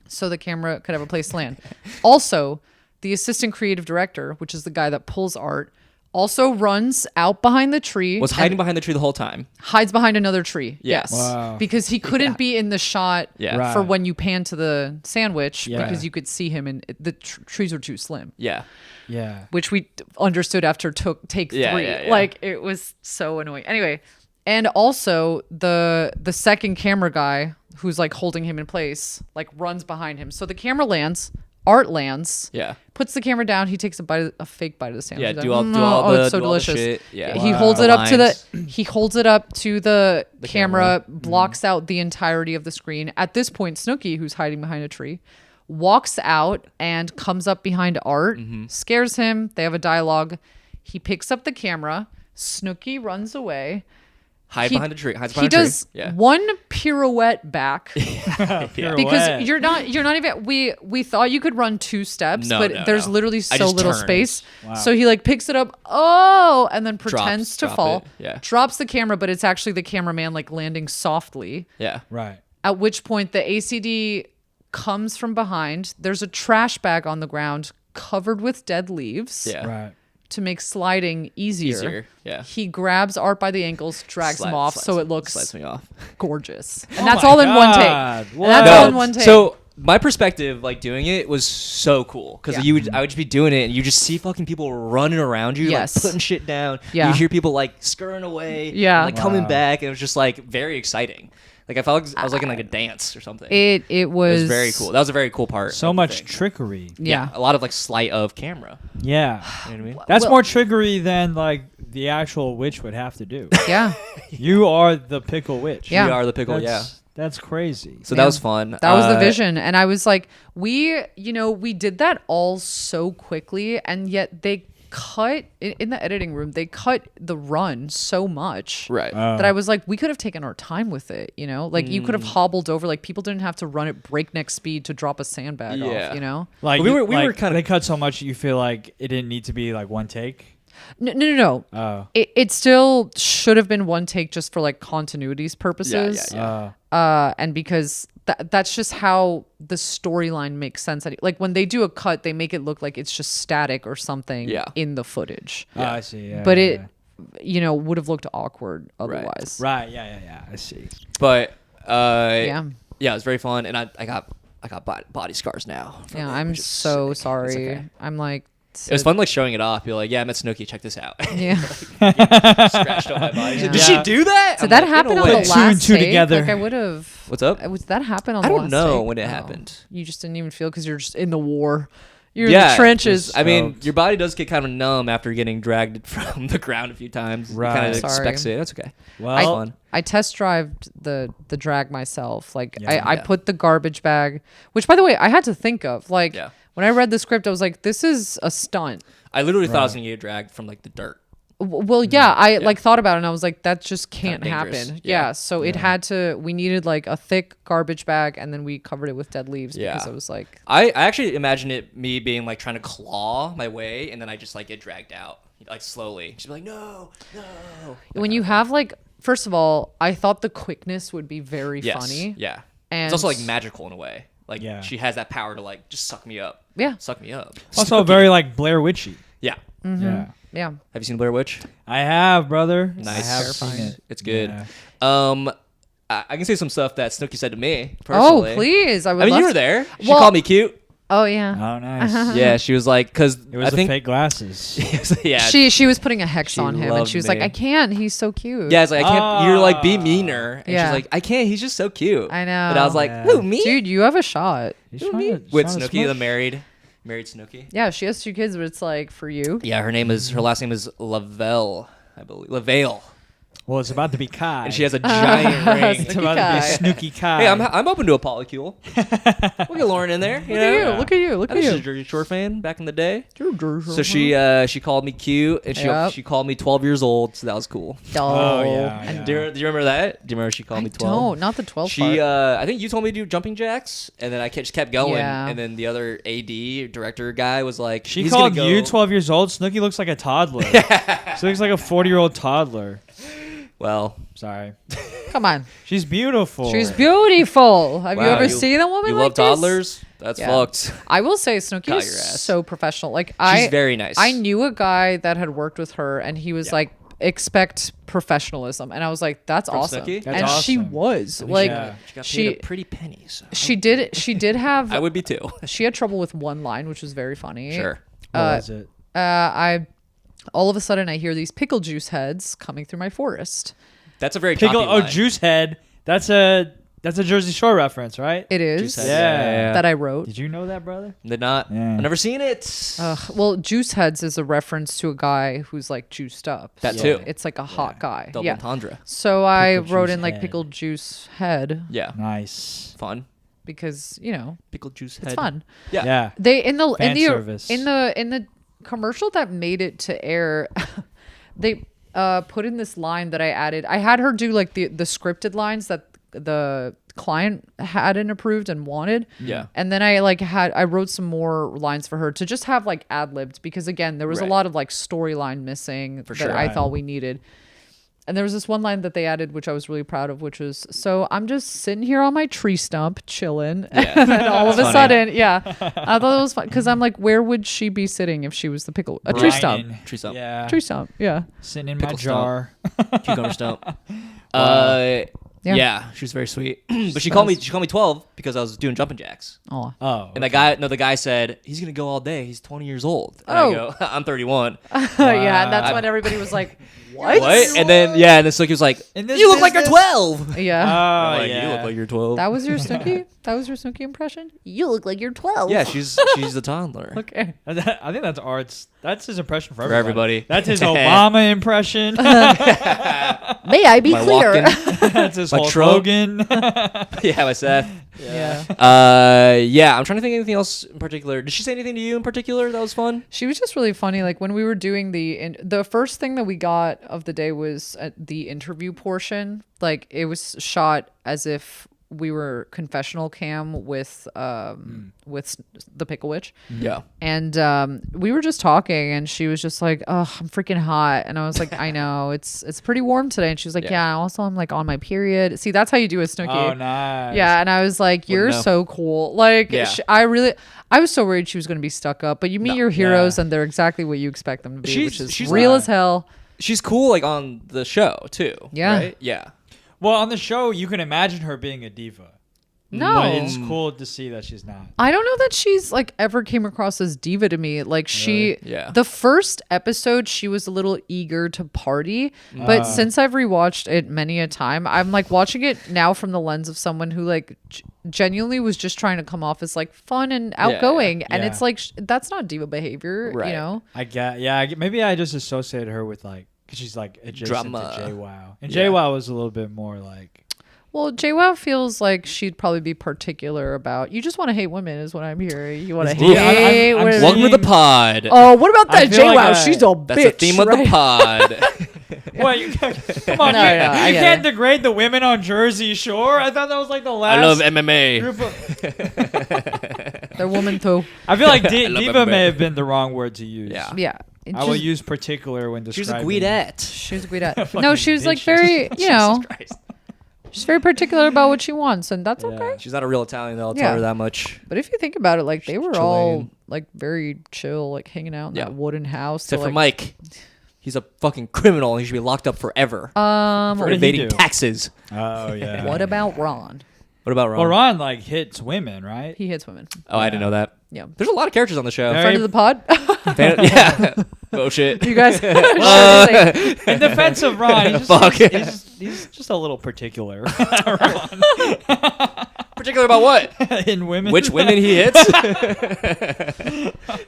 so the camera could have a place to land. Also, the assistant creative director, which is the guy that pulls Art, also runs out behind the tree. Was hiding behind the tree the whole time. hides behind another tree. Yeah. Yes. Wow. Because he couldn't be in the shot Yeah. Right. for when you pan to the sandwich Yeah. because you could see him and the trees were too slim. Yeah. Yeah. Which we understood after take 3. Yeah, yeah, yeah. Like it was so annoying. Anyway, and also the second camera guy who's like holding him in place like runs behind him. So the camera lands, Art lands, Yeah. puts the camera down. He takes a fake bite of the sandwich. Yeah. He's Do like, all. "Mm, Do all oh, the. it's so do all the delicious." shit. Yeah. He Wow. holds it The up to lines. he holds it up to the camera, camera. blocks out the entirety of the screen. At this point, Snooki, who's hiding behind a tree, walks out and comes up behind Art, scares him. They have a dialogue. He picks up the camera. Snooki runs away. Hides behind a tree. He does one pirouette back Pirouette. because you're not even. We thought you could run 2 steps, but there's literally so little space. Wow. So he like picks it up, and then pretends to fall. It. Yeah. Drops the camera, but it's actually the cameraman like landing softly. Yeah. Right. At which point the ACD comes from behind. There's a trash bag on the ground covered with dead leaves. Yeah. Right. To make sliding easier. Yeah. He grabs Art by the ankles, drags him off, so it looks slides me off. gorgeous. And that's all in one take. And that's all in one take. So my perspective, like doing it, was so cool because I would just be doing it, and you just see fucking people running around you, like putting shit down. Yeah. You hear people like scurrying away, like coming back, and it was just like very exciting. Like I felt like I was like in like a dance or something. It was very cool. That was a very cool part. So much trickery. Yeah. A lot of like sleight of camera. Yeah. You know what I mean? That's more trickery than like the actual witch would have to do. Yeah. You are the Pickle Witch. Yeah. We are the pickle. That's crazy. So that was fun. That was the vision. And I was like, we did that all so quickly, and yet they cut in the editing room, they cut the run so much that I was like, we could have taken our time with it, like you could have hobbled over, like people didn't have to run at breakneck speed to drop a sandbag off, like we were kind of, they cut so much you feel like it didn't need to be like one take. No. Oh. It still should have been one take just for like continuity's purposes. And because that's just how the storyline makes sense. Like when they do a cut, they make it look like it's just static or something in the footage. I see. Yeah, but it would have looked awkward otherwise. Right. Yeah. I see. But it was very fun, and I got body scars now. Yeah, I'm so sorry. Okay. I'm like. It was fun, like showing it off. You're like, yeah, I met Snooki. Check this out. Yeah. Scratched on my body. Yeah. Did she do that? So that happened on the last two and two take? together. Like I would have. What's up? Was that happen on the last take? I don't know when it happened. You just didn't even feel because you're just in the war. You're in the trenches. I mean, your body does get kind of numb after getting dragged from the ground a few times. Right. You kind of expects it. That's okay. Well, I test drived the drag myself. Like I put the garbage bag, which by the way I had to think of. Like when I read the script, I was like, this is a stunt. I literally thought I was gonna get dragged from like the dirt. Well, I like thought about it and I was like, that just can't happen. Yeah. So it had to. We needed like a thick garbage bag, and then we covered it with dead leaves because it was like. I actually imagined it me being like trying to claw my way, and then I just like get dragged out like slowly. She'd be like, no. When you have like, first of all, I thought the quickness would be very funny. Yeah. And it's also like magical in a way. Like she has that power to like just suck me up. Yeah. Suck me up. Also very like Blair Witchy. Yeah. Mm-hmm. Yeah. Have you seen Blair Witch? I have, brother. Nice. I have seen it. It's good. Yeah. I can say some stuff that Snooki said to me personally. Oh, please. I mean, you were there. She called me cute. Oh, yeah. Oh, nice. Yeah, she was like, because it was the fake glasses. Yeah. She was putting a hex on him, and she was like, I can't. He's so cute. Yeah, it's like, I can't. You're like, be meaner. And she's like, I can't. He's just so cute. I know. But I was like, who, me? Dude, you have a shot. With Snooki, the married Snooki. Yeah, she has 2 kids, but it's like, for you. Yeah, her last name is Lavelle, I believe. Lavelle. Well, it's about to be Kai. And she has a giant ring. It's about to be Snooki Kai. Hey, I'm open to a polycule. We'll get Lauren in there. Look at you. Look at you. She's a Jersey Shore fan back in the day. So she called me cute, and she called me 12 years old, so that was cool. Oh, yeah. And do you remember that? Do you remember she called me 12? No, not the 12 She, I think you told me to do jumping jacks, and then I just kept going. Yeah. And then the other AD, director guy was like, she called you 12 years old? Snooki looks like a toddler. She looks like a 40-year-old toddler. Well, sorry. Come on. She's beautiful. She's beautiful. Have you ever seen a woman you like love this? toddlers? That's fucked. I will say Snooki is so professional. Like she's very nice. I knew a guy that had worked with her, and he was like, expect professionalism, and I was like, that's awesome. That's and awesome. she was she got paid a pretty penny. So. She did have. I would be too. She had trouble with one line, which was very funny. Sure. What was it? All of a sudden I hear these pickle juice heads coming through my forest. That's a very pickle. line. Juice head. That's a Jersey Shore reference, right? It is. Yeah. That I wrote. Did you know that, brother? Did not. Yeah. I've never seen it. Well, juice heads is a reference to a guy who's like juiced up. That too. It's like a hot guy. Double entendre. So I Pickle wrote juice in like head. pickle juice head. Yeah. Nice. Fun. because pickle juice it's head. fun. Yeah. They in the Fan service. in the commercial that made it to air, they put in this line that I added. I had her do like the scripted lines that the client hadn't approved and wanted. Yeah. And then I wrote some more lines for her to just have like ad-libbed, because again, there was a lot of like storyline missing that I thought we needed. And there was this one line that they added, which I was really proud of, which was, "So I'm just sitting here on my tree stump chilling." Yeah. And then all of a sudden, I thought it was fun, because I'm like, where would she be sitting if she was the pickle? A tree stump. Tree stump. Yeah. Tree stump. Yeah. Sitting in Pickle my jar. Cucumber stump. Yeah. She was very sweet. But she called me 12 because I was doing jumping jacks. Oh. And the guy said, he's going to go all day. He's 20 years old. And I go, I'm 31. Yeah, and that's when everybody was like, what? And then Snooki was like, you look like you're 12. Yeah. Oh, Like, you look like you're 12. That was your Snooki? That was your Snooki impression? You look like you're 12. Yeah, she's a toddler. Okay. I think that's Art's. That's his impression for everybody. That's his Obama impression. May I be My clear? walking- That's his My Hulk Trump. Hogan. Yeah, my Seth. Yeah. I'm trying to think of anything else in particular. Did she say anything to you in particular that was fun? She was just really funny. Like when we were doing the first thing that we got of the day was the interview portion. Like it was shot as if we were confessional cam with the Pickle Witch. Yeah. And we were just talking, and she was just like, "Oh, I'm freaking hot." And I was like, "I know, it's pretty warm today." And she was like, "Yeah, also I'm like on my period." See, that's how you do it, Snooki. Oh, nice. Yeah, and I was like, "You're so cool." Like, Yeah. I was so worried she was going to be stuck up, but you meet your heroes, and they're exactly what you expect them to be, which is real as hell. She's cool, like on the show too. Yeah. Right? Yeah. Well, on the show, you can imagine her being a diva. No. But it's cool to see that she's not. I don't know that she's like ever came across as diva to me. Like the first episode, she was a little eager to party, but since I've rewatched it many a time, I'm like watching it now from the lens of someone who like genuinely was just trying to come off as like fun and outgoing, and it's like that's not diva behavior, Right. you know? Maybe I just associated her with like, because she's like adjacent Drama. to JWoww, and JWoww was a little bit more like. Well, JWoww feels like she'd probably be particular about. You just want to hate women, is what I'm hearing. You want to hate I'm women. Welcome to the pod. Oh, what about that I feel JWoww? like She's a bitch. That's the theme of the pod. What? Come on, No, you get can't it. degrade the women on Jersey Shore. I thought that was like the last. I love MMA. group of- They're women too. I feel like love diva MMA. may have been the wrong word to use. Yeah. Yeah. I will use particular when She's a describing. guidette. She was a guidette. No, she was like bitch. very, Jesus Christ. she's very particular about what she wants, and that's okay. She's not a real Italian, though. I'll Yeah. tell her that much. But if you think about it, like they were all Chilean. like very chill, like hanging out in that wooden house. Except till, for like, Mike. He's a fucking criminal. He should be locked up forever for What did he evading do? taxes. Oh yeah. What about Ron? What about Ron? Well, Ron like hits women, right? He hits women. Oh, I didn't know that. Yeah. There's a lot of characters on the show. Very- Friend of the pod. Yeah. Oh, shit. You guys. In defense of Ron, he's just a little particular. Particular about what? In women. Which women he hits?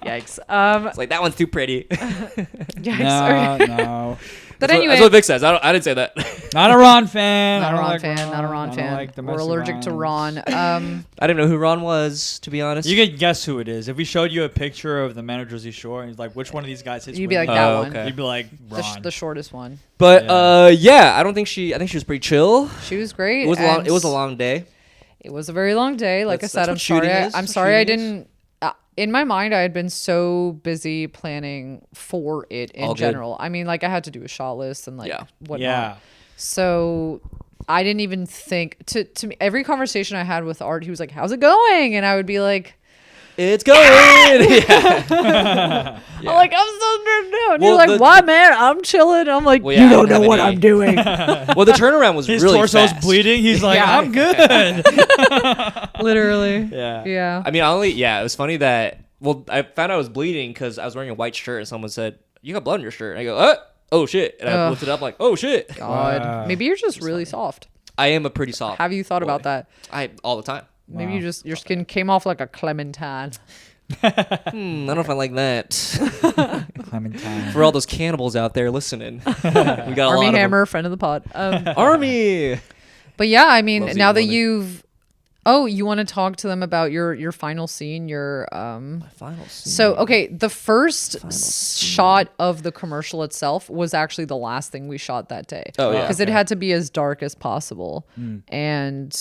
Yikes. It's like, that one's too pretty. Yikes. No. But That's anyway. what Vic says. I didn't say that. Not a Ron fan. Not I a don't Ron like fan. Not a Ron I don't fan. like the We're messy allergic to Rons. Ron. I didn't know who Ron was, to be honest. You can guess who it is. If we showed you a picture of the man of Jersey Shore and he's like, which one of these guys hits You'd be women? like, that Oh, one. okay. You'd be like, Ron. The shortest one. But I think she was pretty chill. She was great. It was a long. and It was a long day. It was a very long day. Like That's I said, I'm what shooting sorry. is. I'm That's sorry what I shooting is. didn't. In my mind, I had been so busy planning for it in All good. general. I mean, like I had to do a shot list and like whatnot. Yeah. So I didn't even think to me. Every conversation I had with Art, he was like, "How's it going?" And I would be like, It's going. Yeah. I'm like, I'm so nerved out. And Well, you're like, why, man? I'm chilling. I'm like, Well, yeah, you I don't don't know have what any- I'm doing. Well, the turnaround was His really torso's fast. bleeding. He's like, Yeah. I'm good. Literally. Yeah. Yeah. I mean, it was funny that. Well, I found out I was bleeding because I was wearing a white shirt, and someone said, "You got blood on your shirt." And I go, "Oh shit!" And I Ugh. lifted it up like, "Oh shit!" God. Wow. Maybe you're just really soft. I am a pretty soft. Have you thought about that? All the time. Maybe your skin came off like a clementine. I don't know if I like that. Clementine. For all those cannibals out there listening, we got a lot Army of Hammer, friend of the pod. them. Army. But yeah, I mean, Loves now that eating women. you've, Oh, you want to talk to them about your final scene? My final scene. So, okay, the first shot of the commercial itself was actually the last thing we shot that day. Oh, yeah. Because it had to be as dark as possible. And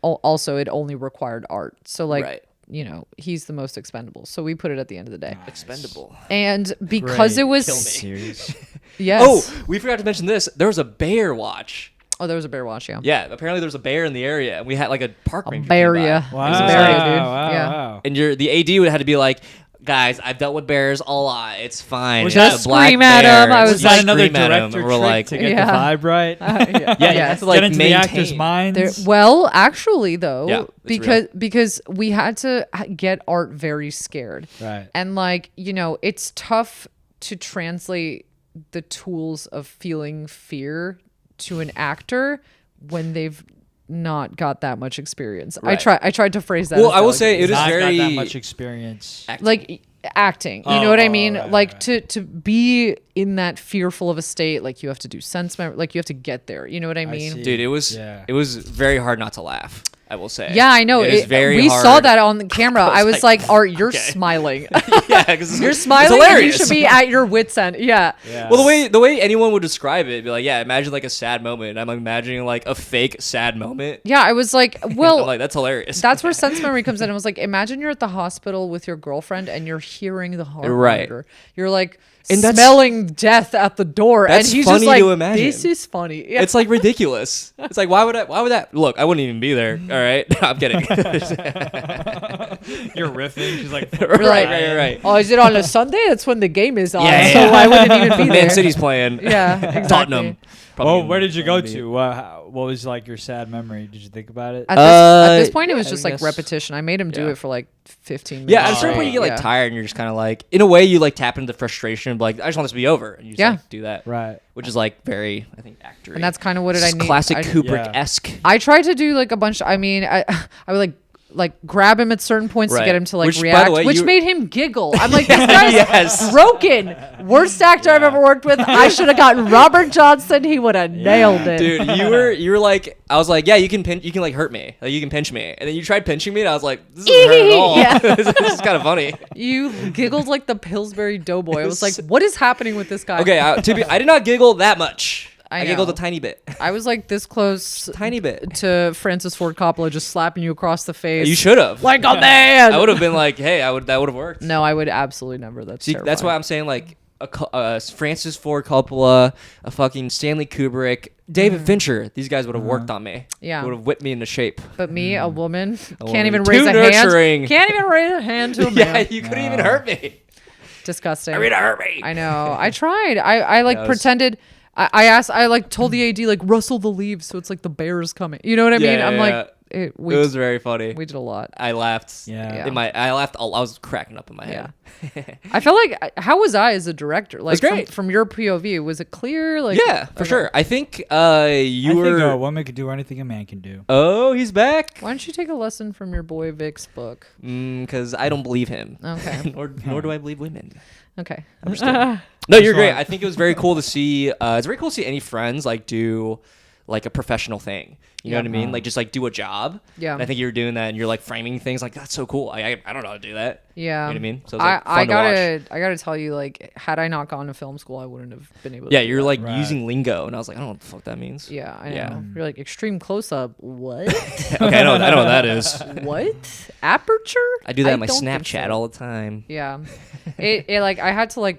also, it only required art. So, like, Right. you know, he's the most expendable. So we put it at the end of the day. Expendable. And because it was... Serious. Yes. Oh, we forgot to mention this. There was a bear watch. Oh, there was a bear watch, yeah. Yeah, apparently there was a bear in the area, and we had like a park ranger. Bear, came by. yeah. Wow. It was a bear, dude. Wow, Yeah. wow. And the AD would have to be like, guys, I've dealt with bears a lot. It's fine. Was It's that a black scream at bear. him? I It's was Was that like, another scream at him, director and we're trick like, to get Yeah. the vibe right? Yeah, yeah, you yes. have to like Get into the actors' maintain. minds. Well, actually, though, Yeah, because we had to get Art very scared, Right. and like, you know, it's tough to translate the tools of feeling fear to an actor when they've not got that much experience. Right. I tried to phrase that. Well, as I will say delicately. it is Not very got that much experience. like acting, you know what I mean? right, like right. to be in that fearful of a state, like you have to do sense memory, like you have to get there, you know what I mean? see. Dude, it was Yeah. very hard not to laugh, I will say. Yeah, I know. It is very we hard. saw that on the camera. I was like, like, Art, you're okay. smiling. Yeah, because You're it's smiling and you hilarious. should be at your wit's end. Yeah. Yeah. Well, the way anyone would describe it, be like, yeah, imagine like a sad moment. I'm imagining like a fake sad moment. Yeah, I was like, I'm well, like, that's hilarious. that's where sense memory comes in. I was like, imagine you're at the hospital with your girlfriend and you're hearing the heart Right. monitor. You're like And that's- smelling death at the door. That's and he's funny just like, to imagine. this is funny. Yeah. It's like ridiculous. It's like, why would that? Look, I wouldn't even be there. All right. No, I'm kidding. You're riffing. She's like, right. Oh, is it on a Sunday? That's when the game is on. Yeah, so yeah. I wouldn't even be there. Man City's playing. Yeah, exactly. Tottenham. well, where did you go to? What was like your sad memory? Did you think about it? At this point, it was yeah, just I like guess. repetition. I made him do Yeah. it for like 15 minutes. Yeah, at a certain point you get like Yeah. tired and you're just kind of like, in a way, you like tap into frustration. Of like, I just want this to be over, and you just Yeah. like, do that, Right. which is like very, I think, actor. And that's kind of what I need. classic I- Kubrick-esque. I tried to do like a bunch. I mean, I would like grab him at certain points to Right. get him to like Which, by the react, way, which you- made him giggle. I'm like, this guy's Yes. broken. Worst actor I've ever worked with. I should have gotten Robert Johnson. He would have nailed it. Dude, you were like, I was like, yeah, you can like hurt me, like you can pinch me, and then you tried pinching me, and I was like, this doesn't hurt at all. Yeah. This is kind of funny. You giggled like the Pillsbury Doughboy. I was like, what is happening with this guy? Okay, I did not giggle that much. I giggled know. a tiny bit, I was like this close tiny bit. to Francis Ford Coppola just slapping you across the face. You should have. Like a man. I would have been like, hey, that would have worked. No, I would absolutely never. That's See, that's why terrifying. I'm saying like a Francis Ford Coppola, a fucking Stanley Kubrick, David Fincher. These guys would have worked on me. Yeah. Would have whipped me into shape. But me, a woman, woman. can't even Too raise a nurturing. hand. Can't even raise a hand to a Yeah, man. you couldn't even hurt me. Disgusting. Irina hurt me. I know. I tried. I like That was- pretended. I asked. I like told the AD like rustle the leaves, so it's like the bear's coming. You know what I mean? Yeah, I'm yeah, like, It we was very funny. we did a lot. I laughed. Yeah. I laughed. I was cracking up in my head. I felt like how was I as a director? Like great. From your POV, was it clear? Like Yeah, for okay. sure. I think you I were. think a woman could do anything a man can do. Oh, he's back. Why don't you take a lesson from your boy Vic's book? Because I don't believe him. Okay. nor do I believe women. Okay. I'm just kidding. No, you're great. why- I think it was very cool to see. It's very cool to see any friends like do like a professional thing. You know Yeah. what I mean? Like just like do a job. Yeah. And I think you're doing that, and you're like framing things like that's so cool. I don't know how to do that. Yeah. You know what I mean? So it's, like, I fun to watch. gotta tell you, like, had I not gone to film school, I wouldn't have been able to Yeah, do you're that. like Right. using lingo, and I was like, I don't know what the fuck that means. Yeah, I know. Yeah. You're like extreme close up. What? Okay, I know what that is. What? Aperture? I do that on my don't think Snapchat so. all the time. Yeah. It like I had to like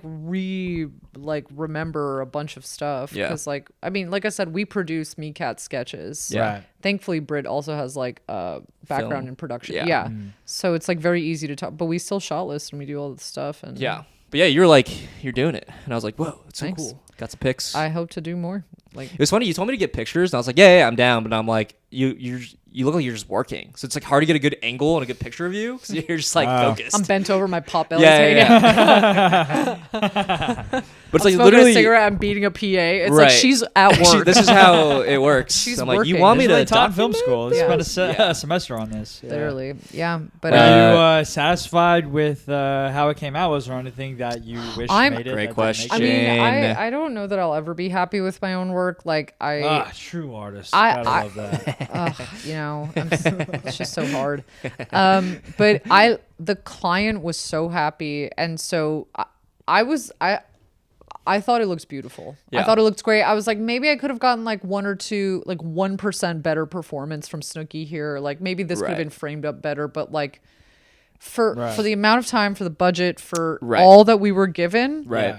remember a bunch of stuff Yeah. because like I mean like I said we produce Me Cat sketches. Yeah. Right. Thankfully Brit also has like a background Film. in production. Yeah. Yeah. So it's like very easy to talk, but we still shot list and we do all the stuff and Yeah. But yeah, you're like, you're doing it. And I was like, whoa, it's so Thanks. cool. Got some pics. I hope to do more. Like It was funny. You told me to get pictures, and I was like, yeah, I'm down. But I'm like, you look like you're just working. So it's like hard to get a good angle and a good picture of you because you're just like Wow. focused. I'm bent over, my pot belly's yeah, hanging yeah, yeah. But But it's I'm like smoking literally a cigarette and beating a PA. It's Right. like she's at work. this is how it works. She's I'm like, working. you want me This to is like top film document school. It's this? been Yeah. a semester on this. Yeah. Literally, yeah. But Are you satisfied with how it came out? Was there anything that you wish made it? Great that question. I mean, Jane. I don't know that I'll ever be happy with my own work. Like True artist. I Gotta love that. you know, it's just so hard. But the client was so happy, and so I thought it looks beautiful. Yeah. I thought it looked great. I was like, maybe I could have gotten like 1 or 2, like 1% better performance from Snooki here. Like maybe this could have been framed up better, but like for the amount of time, for the budget, for all that we were given, Right.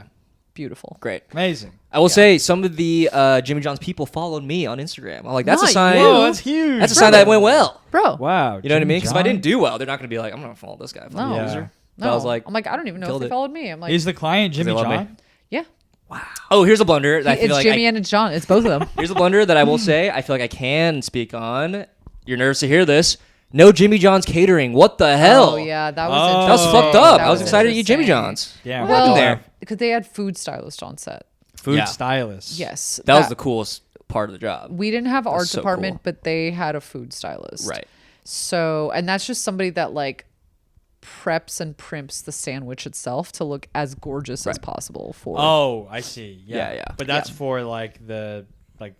beautiful. Great. Amazing. I will say some of the Jimmy John's people followed me on Instagram. I'm like, that's a Not sign. you. Whoa, that's huge. That's a sign that it went well. Bro. Wow. You know what I mean? Because if I Jimmy didn't do well, they're not going to be like, I'm going to follow this guy. No. Loser. No. But I was like, I'm like, I don't even know if killed they it. followed me. I'm like, Is the client Jimmy love me. John? yeah. Oh, here's a blunder. That I feel It's like Jimmy and it's John. It's both of them. here's a blunder that I will say. I feel like I can speak on. You're nervous to hear this. No Jimmy John's catering. What the hell? Oh yeah, that was Oh. That was interesting. fucked up. That I was excited to eat Jimmy interesting. John's. Yeah. What happened Well, there? because they had food stylist on set. Food Yeah. stylist. Yes, That was the coolest part of the job. We didn't have art so department, cool. but they had a food stylist. Right. So, and that's just somebody that like preps and primps the sandwich itself to look as gorgeous as possible for. Oh, I see. Yeah. Yeah. But that's for like the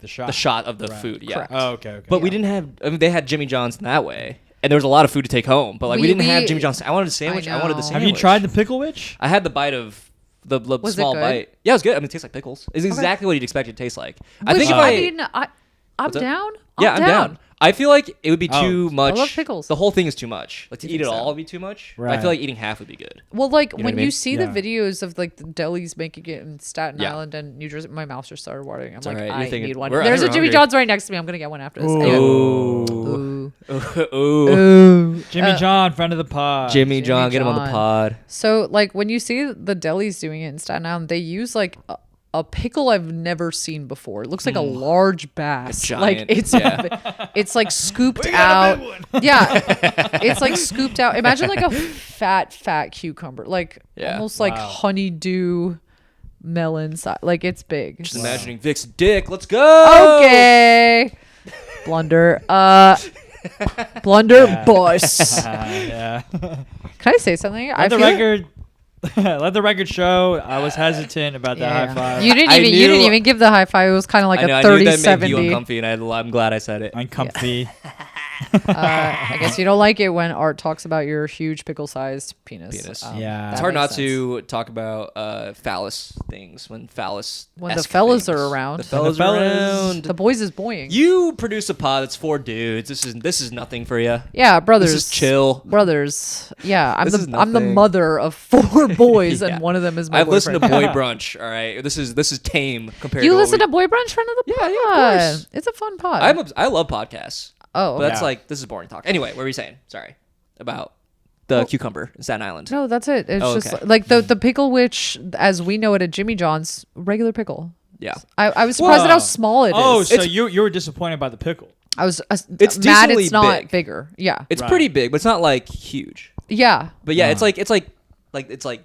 shot. The shot of the Right. food. Yeah. Correct. Oh, okay. But we didn't have. I mean, they had Jimmy John's in that way, and there was a lot of food to take home. But like, we didn't have Jimmy John's. I wanted a sandwich. I wanted the know. sandwich. Have you tried the Pickle Witch? I had the bite of the Was it small good? bite. Yeah, it was good. I mean, it tastes like pickles. It's exactly what you'd expect it to taste like. I Which, think if I I mean, I'm What's up? down. yeah, I'm down. I feel like it would be too much. I love pickles. The whole thing is too much. Like to eat it think so? all would be too much. But I Right. feel like eating half would be good. Well, like You know when what I you mean? see Yeah. the videos of like the delis making it in Staten Yeah. Island and New Jersey, my mouth just started watering. I'm all like, right. You're I thinking- need one. we're- There's a we're Jimmy hungry. John's right next to me. I'm gonna get one after this. Ooh. Anyway. Ooh. Ooh. Ooh. Ooh. Jimmy John, friend of the pod. Jimmy John, get him on the John. pod. So like when you see the delis doing it in Staten Island, they use like a pickle I've never seen before. It looks like a large bass. A like giant, it's yeah. it's like scooped out. Yeah. It's like scooped out. Imagine like a fat cucumber. Like Yeah. almost like Wow. honeydew melon size. Like it's big. Just imagining Vic's dick. Let's go. Okay. Blunder. Blunder boss. Yeah. Can I say something? Let the record. Let the record show. I was hesitant about that high five. You didn't I even you didn't knew- even give the high five. It was kind of like I know, a I knew that 30-70. made you uncomfy, and I'm glad I said it. Uncomfy. I guess you don't like it when Art talks about your huge pickle-sized penis. Penis. Yeah. It's that hard makes not sense. to talk about phallus things when phallus. When the fellas are around. The fellas are around. The boys is boying. You produce a pod that's 4 dudes. This is nothing for you. Yeah, brothers. This is chill. Brothers. Yeah, I'm This is I'm the nothing. mother of 4 boys, Yeah. and one of them is my I've listened to boyfriend. Boy Brunch. All right, this is tame compared. You to listen to what Boy Brunch, friend of the pod? Yeah, of course. It's a fun pod. I love podcasts. oh, But that's Yeah. like this is boring talk. Anyway, what were you saying? Sorry about the cucumber in Staten Island. no, that's it. It's Oh, just okay. like the Pickle Witch, as we know it at Jimmy John's, regular pickle. Yeah, I was surprised at how small it is. Oh, so It's- you were disappointed by the pickle. I was It's mad decently it's not big. bigger. Yeah. it's Right. pretty big, but it's not like huge. Yeah. But yeah, it's like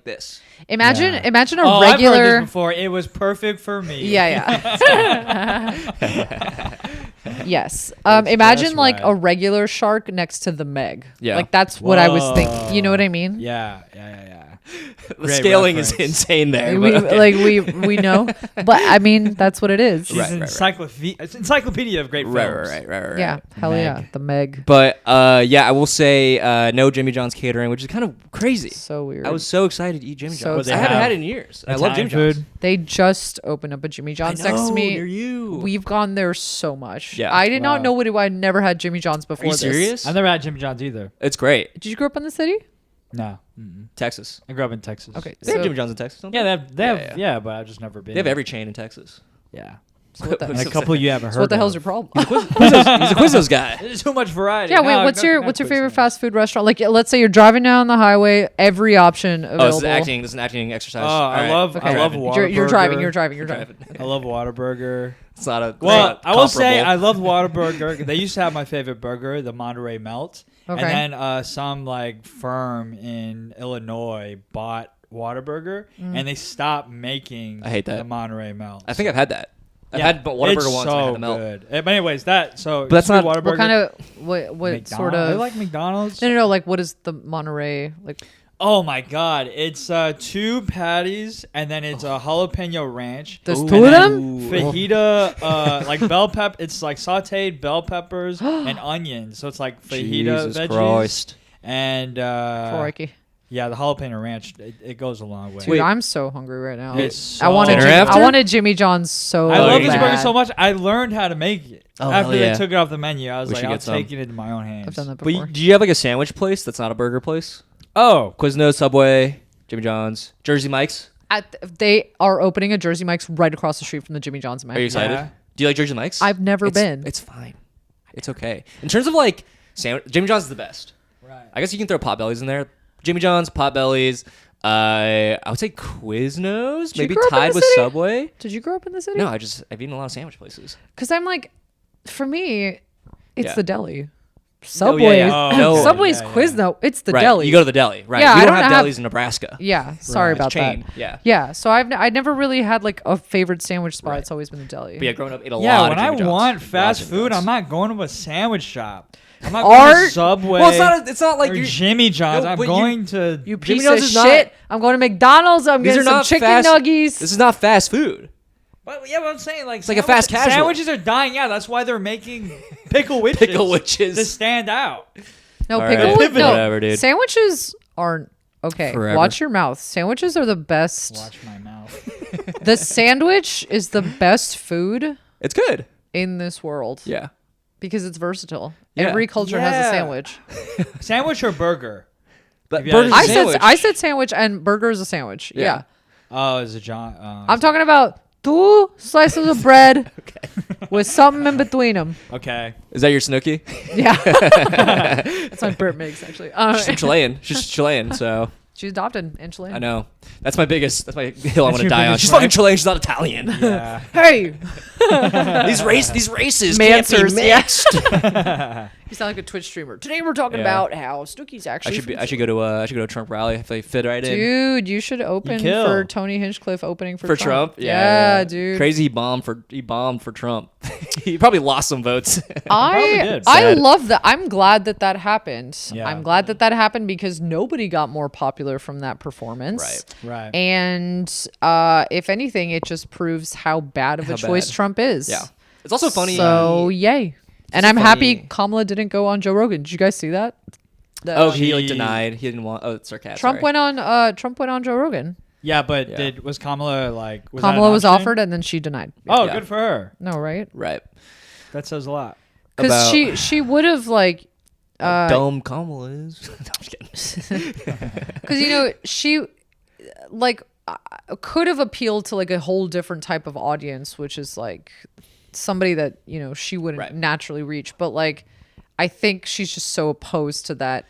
this. Imagine Yeah. imagine a Oh, I've heard regular this before. It was perfect for me. Yeah, yeah. Yes. Imagine just like right. a regular shark next to the Meg. Yeah. Like that's what I was thinking. Whoa. You know what I mean? Yeah. The Great scaling reference. is insane there. We but okay. like we know, but I mean that's what it is. She's Right, an right. encyclopedia of great films. right. Yeah, hell Meg. yeah, the Meg. But yeah, I will say no Jimmy John's catering, which is kind of crazy. So weird. I was so excited to eat Jimmy So John's. I excited. haven't had it in years. I love Jimmy Italian John's. food. They just opened up a Jimmy John's next to me. Near you. We've gone there so much. Yeah. I did not Wow. know what it. I never had Jimmy John's before Are you this. serious? I've never had Jimmy John's either. It's great. Did you grow up in the city? No. Mm-mm. Texas. I grew up in Texas. Okay, They have so, Jimmy John's in Texas. Don't Yeah, they have Yeah, yeah, but I've just never been. They have every chain in Texas. Yeah. so what the, And a couple you haven't heard. so what the hell's of. your problem? He's a Quiznos guy. There's too much variety. Yeah, No, wait. What's your not favorite Quiznos. fast food restaurant? Like, let's say you're driving down the highway, every option available. Oh, this is acting. This is an acting exercise. Oh, All I right. love Driving. Whataburger. You're driving. You're driving. I love Whataburger. It's not a. Well, it's I not will say I comparable. love Whataburger. They used to have my favorite burger, the Monterey Melt. Okay. And then some like firm in Illinois bought Whataburger, and they stopped making I hate that. the Monterey Melt. I think I've had that. I've had Whataburger once. So and I had the melt. good. But anyways, but that's not Whataburger. What kind of what sort of? I like McDonald's. No. Like, what is the Monterey like? Oh my God! It's 2 patties, and then it's a jalapeno ranch. There's and 2 of then them? Fajita, like bell pep. It's like sautéed bell peppers and onions. So it's like fajita Jesus veggies. Christ. And Crikey. yeah, the jalapeno ranch. It goes a long way. Dude, I'm so hungry right now. It's so I wanted Dinner after? I wanted Jimmy John's so I love this bad. burger so much. I learned how to make it Oh, after hell yeah. they took it off the menu. I was We like, should I'll get some. take it into my own hands. I've done that But before. do you have like a sandwich place that's not a burger place? Oh, Quiznos, Subway, Jimmy John's, Jersey Mike's. They are opening a Jersey Mike's right across the street from the Jimmy John's. Are you excited? Yeah. Do you like Jersey Mike's? I've never been. It's fine. It's okay. In terms of like sandwich, Jimmy John's is the best. right. I guess you can throw Potbellies in there. Jimmy John's, Potbellies. I would say Quiznos, you maybe grow up in tied the with city? Subway. Did you grow up in the city? No, I've eaten a lot of sandwich places. Because I'm like, for me, it's Yeah. the deli. Oh, Subway's, yeah. No. Subway's Yeah, yeah. Quizno. It's the Right. deli. You go to the deli, right? Yeah, we I don't don't have have- delis in Nebraska. Yeah, sorry Right. about Chain. that. Yeah. Yeah, so I never really had like a favorite sandwich spot. Right. It's always been the deli. But yeah, growing up, ate a Yeah, lot when of I Jimmy John's. want A lot of fast Jimmy food, John's. I'm not going to a sandwich shop. I'm not going Art? to Subway. Well, it's not like or you're. Jimmy John's. No, I'm but going to. You Jimmy piece John's of is not- shit. I'm going to McDonald's. I'm These getting are some not chicken fast. nuggies. This is not fast food. But yeah, but I'm saying like It's like a fast casual. Sandwiches are dying out. That's why they're making pickle witches. Pickle witches. to stand out. No, All pickle right. with no. Whatever, dude. Sandwiches aren't okay. Forever. Watch your mouth. Sandwiches are the best. Watch my mouth. The sandwich is the best food It's good. in this world Yeah. because it's versatile. Yeah. Every culture has a Yeah. sandwich. Sandwich or burger? But Have you had burger's a a I sandwich. said sandwich and burger is a sandwich. Yeah. Yeah. Oh, is it John? I'm talking about 2 slices of bread with something in between them. Okay. Is that your Snooki? Yeah. That's my Bert makes actually. She's from Chilean. She's Chilean, so She's adopted in Chile. I know. That's my hill I want to your die on. biggest She's fucking rank? Chilean. She's not Italian. Yeah. Hey, these races Mansers, can't be yeah. mixed. you sound like a Twitch streamer. Today we're talking Yeah. about how Snooki's actually. I should go to a Trump rally if they fit right in. Dude, you should open kill. for Tony Hinchcliffe opening for Trump? Yeah, dude. Crazy he bombed for Trump. He probably lost some votes. probably I did. I Sad. love that. I'm glad that happened. Yeah. I'm glad that happened because nobody got more popular from that performance. Right. Right. And if anything, it just proves how bad of a How choice bad. Trump is. Yeah. It's also funny. So yay. And so I'm happy funny. Kamala didn't go on Joe Rogan. Did you guys see that? He like denied. He didn't want. Oh, it's sarcastic. Trump went on Joe Rogan. Yeah, but Yeah. was Kamala like? Was that an Kamala was option? offered and then she denied. Oh, Yeah. good for her. No, right? Right. That says a lot. Because About- she would have like Dumb Kamala is. No, I'm just kidding. because she like could have appealed to like a whole different type of audience, which is like somebody that she wouldn't Right. naturally reach. But like I think she's just so opposed to that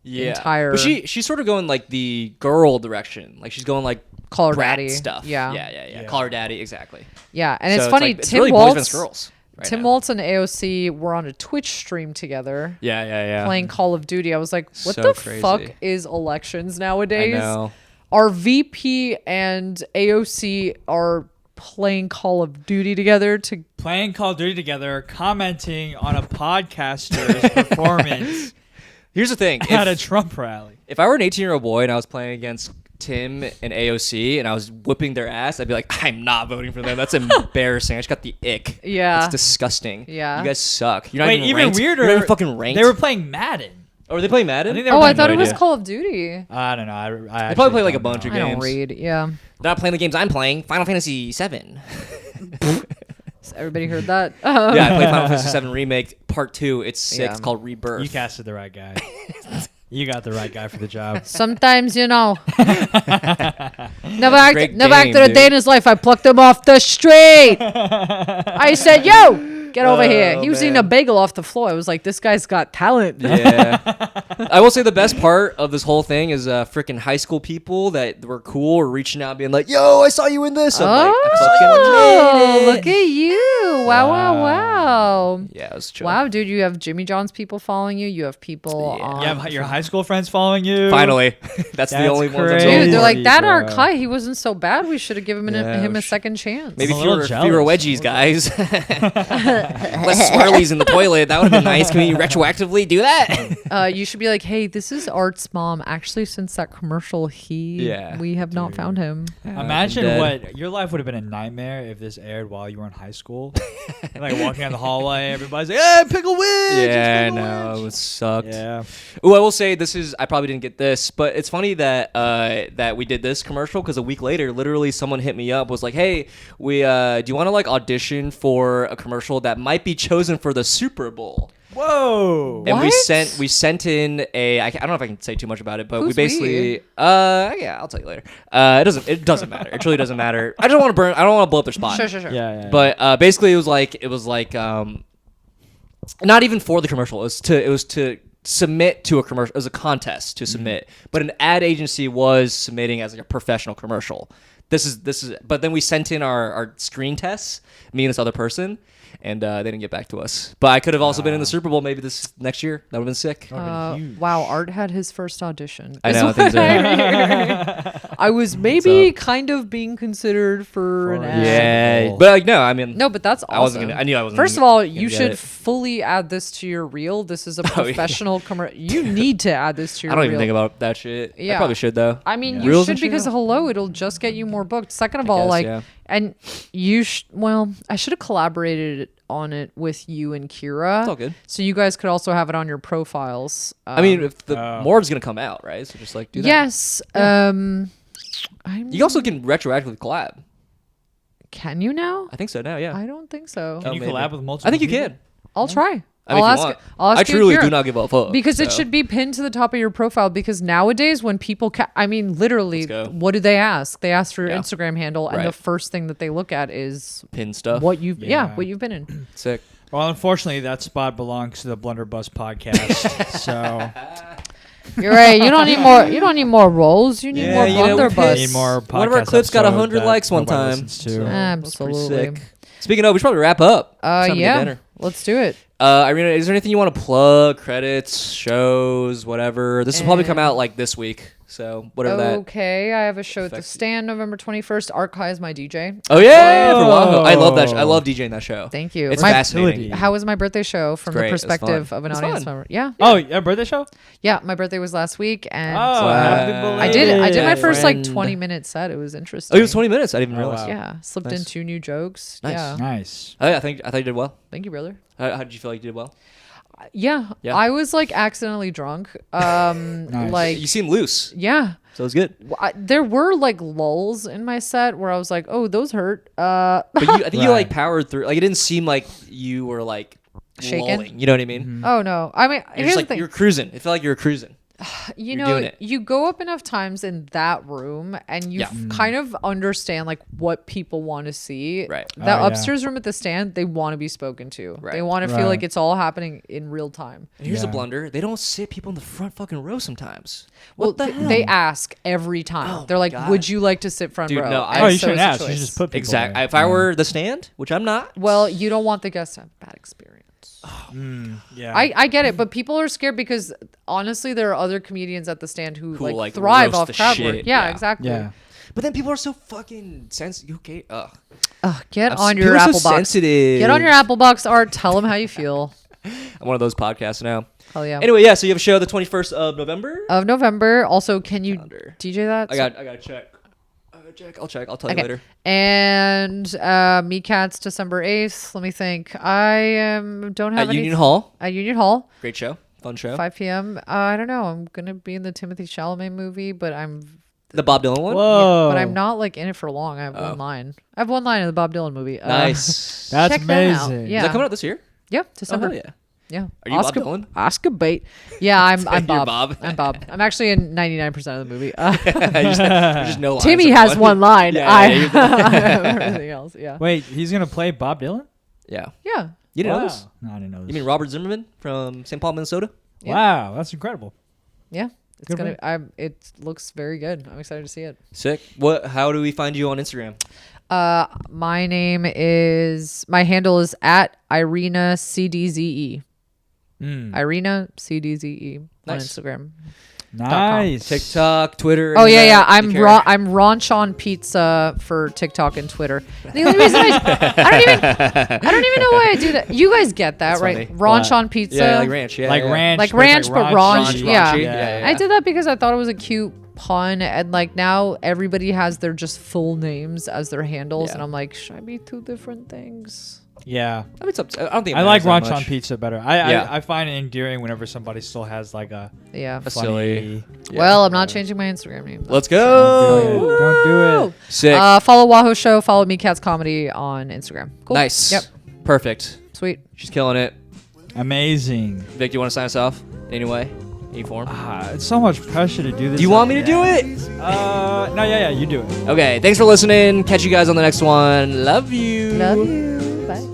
entire. But she's sort of going like the girl direction. Like she's going like Call her brat daddy stuff. Yeah. Yeah. Call her daddy. Exactly. Yeah, and So it's funny. Like, it's Tim really boys against Waltz, girls. Right Tim now. Waltz and AOC were on a Twitch stream together. Yeah. Playing Call of Duty. I was like, what So the crazy. fuck is elections I nowadays? know. Our VP and AOC are playing Call of Duty together to Playing Call of Duty together, commenting on a podcaster's performance Here's the thing. at a Trump rally. If I were an 18-year-old boy and I was playing against Tim and AOC and I was whipping their ass, I'd be like, I'm not voting for them. That's embarrassing. I just got the ick. Yeah. It's disgusting. Yeah. You guys suck. You're not Wait, even ranked. weirder. You're not even fucking ranked. They were playing Madden. Oh, were they playing Madden? I think they were I playing thought it was idea. Call of Duty. I don't know. I They probably play like a bunch of I don't games. read. Yeah. They're not playing the games I'm playing. Final Fantasy 7. Everybody heard that? Yeah, I played Final Fantasy 7 Remake Part 2. It's sick. Yeah. It's called Rebirth. You casted the right guy. You got the right guy for the job. Sometimes, never Great acted game, a dude. day in his life. I plucked him off the street. I said, yo, get over here. He was eating a man. bagel off the floor. I was like, this guy's got talent. Yeah. I will say the best part of this whole thing is freaking high school people that were cool or reaching out being like, yo, I saw you in this. I'm like, I fucking made Oh, it. look at you. Wow, wow. Yeah, it was chill. Wow, dude, you have Jimmy John's people following you. You have people on. You have your high school friends following you. Finally. That's the only ones I'm crazy. Dude, they're like, that bro. Arkai, he wasn't so bad. We should have given him a second chance. Maybe I'm a fewer little jealous. wedgies, guys. Less swirlies in the toilet. That would have been nice. Can we retroactively do that? You should be like, hey, this is Art's mom. Actually, since that commercial, we have not found him. Imagine what your life would have been a nightmare if this aired while you were in high school. Like walking down the hallway, everybody's like, "Hey, Pickle Witch!" Yeah, Pickle no, Witch." it sucked. Yeah. Ooh, I will say I probably didn't get this, but it's funny that that we did this commercial because a week later, literally someone hit me up, was like, "Hey, do you want to like audition for a commercial that might be chosen for the Super Bowl?" Whoa. And What? we sent in I don't know if I can say too much about it, but Who's we basically yeah, I'll tell you later. It doesn't matter. It truly doesn't matter. I don't want to blow up their spot. Sure. Yeah. But basically it was like not even for the commercial. It was to submit to a commercial. It was a contest to submit. But an ad agency was submitting as like a professional commercial. This is but then we sent in our screen tests, me and this other person, and they didn't get back to us. But I could have also been in the Super Bowl maybe this next year. That would have been sick. Wow, Art had his first audition. I is know, what things are- I'm hearing. I was maybe kind of being considered for an ad. Yeah, but like no, I mean No, but that's awesome. I knew I wasn't. First of all, gonna you get should it. fully add this to your reel. This is a yeah. professional commercial. You need to add this to your I don't reel. even think about that shit. I Yeah. probably should though. I mean, Yeah. you Reels should and shit? because hello, it'll just get you more booked. Second of all, guess, like, yeah. and you I should have collaborated on it with you and Kira. It's all good. So you guys could also have it on your profiles. I mean, if the Morb's gonna come out, right? So just like do that. Yes. You also can retroactively collab. Can you now? I think so now. Yeah. I don't think so. Can you maybe. collab with multiple? I think you people? can. I'll try. I mean, I'll if you ask. want. I'll ask I you truly and do Kira. not give a fuck. Because it so. should be pinned to the top of your profile. Because nowadays, when people, I mean, literally, Let's go. what do they ask? They ask for your Yeah. Instagram handle, and Right. the first thing that they look at is Pin stuff. what you've, Yeah. what you've been in. Sick. Well, unfortunately, that spot belongs to the Blunder Bus podcast. So You're right. You don't need more. You don't need more roles. You need more you know, we blunderbuss. need more. One of our podcast clips got episode 100 that likes one nobody time. listens to. So that's pretty Absolutely. sick. Speaking of, we should probably wrap up. It's time to get Yeah. dinner. Let's do it. Irina, is there anything you want to plug? Credits, shows, whatever. This will probably come out like this week. So whatever that. Okay, I have a show at the affects you. Stand November 21st. Arkai is my DJ. Oh yeah, for Oh. Wahoo. I love that. I love DJing that show. Thank you. It's My- fascinating. How was my birthday show from great. the It's perspective fun. of an It's audience fun. member? Yeah. Oh, yeah, birthday show. Yeah, my birthday was last week, and happy I did my belated. first like Friend. 20-minute set. It was interesting. Oh, it was 20 minutes. I didn't even Oh, realize. wow. Yeah, slipped Nice. in 2 new jokes. Nice. Yeah, Nice. I think you did well. thank you, brother. How did you feel like you did well? Yeah, Yeah. I was like accidentally drunk. Like You seem loose, yeah. so it was good. There were like lulls in my set where I was like, "Oh, those hurt." But I think you like Right. powered through. Like it didn't seem like you were like Shaken? lulling, you know what I mean? Oh no! I mean, You're here's just the like thing. you're cruising. It felt like you were cruising. You You're know, doing it. you go up enough times in that room and you Yeah. kind of understand like what people want to see. Right. The Oh, yeah. upstairs room at the Stand, they want to be spoken to. Right. They want to feel Right. like it's all happening in real time. And here's a Yeah. blunder: they don't sit people in the front fucking row sometimes. Well, What the hell? they ask every time. Oh They're my like, God. "Would you like to sit front Dude, row?" no, And Oh, you so shouldn't it's a ask. You choice. just put people Exactly. there. If I were the Stand, which I'm not. Well, you don't want the guests to have a bad experience. Yeah. I get it, but people are scared because honestly, there are other comedians at the Stand who Who, like, like, thrive roast off the crowd shit. work. Yeah, Yeah. exactly. Yeah. But then people are so fucking sensitive. Okay. Ugh. Get I'm on s- your people are so Apple Box. sensitive. Get on your Apple Box, Art. Tell them how you feel. I'm one of those podcasts now. Hell yeah. Anyway, yeah. So you have a show the 21st of November. Of November. Also, can you Calendar. DJ that? I got to check. I'll check. I'll tell you Okay. later. And Me Cats December 8th. Let me think. I don't have At any Union Hall. At Union Hall, Great show. Fun show. 5 p.m. I don't know. I'm gonna be in the Timothy Chalamet movie, but The Bob Dylan one. Whoa. but I'm not like in it for long. I have one line. I have one line in the Bob Dylan movie. Nice. That's check that out. amazing. Yeah. Is that coming out this year? Yeah, Oh, December. hell yeah. Yeah. Are you Oscar, Bob Dylan? Oscar bait. Yeah, I'm You're Bob. Bob. I'm Bob. I'm actually in 99% of the movie. There's just no lines, Timmy has everyone. one line. Yeah, I yeah, I have everything else. Yeah. Wait, he's gonna play Bob Dylan? Yeah. Yeah. You didn't know Wow. this? No, I didn't know this. You mean Robert Zimmerman from St. Paul, Minnesota? Yeah. Wow, that's incredible. Yeah. It's Good gonna. It looks very good. I'm excited to see it. Sick. How do we find you on Instagram? My handle is at Irina CDZE. Irina CDZE on Instagram. Nice. TikTok, Twitter. Oh yeah. I'm Raunch on Pizza for TikTok and Twitter. The only reason I don't even know why I do that. You guys get that, right? Funny. Raunch on Pizza. Yeah, like ranch. Yeah, like ranch. Like ranch, but raunch. Yeah. Yeah. I did that because I thought it was a cute pun, and like now everybody has their just full names as their handles, and I'm like, should I be two different things? Yeah. I mean, I don't think I like ranch Ranch on Pizza better. I find it endearing whenever somebody still has like a silly. Well, I'm not changing my Instagram name. Let's go. Don't do it. Sick. Follow Wahoo Show. Follow Me Cats Comedy on Instagram. Cool. Nice. Yep. Perfect. Sweet. She's killing it. Amazing. Vic, do you want to sign us off? Anyway, any form? It's so much pressure to do this. Do you want me to do it? No, yeah, you do it. Okay. Thanks for listening. Catch you guys on the next one. Love you. Love you. Bye.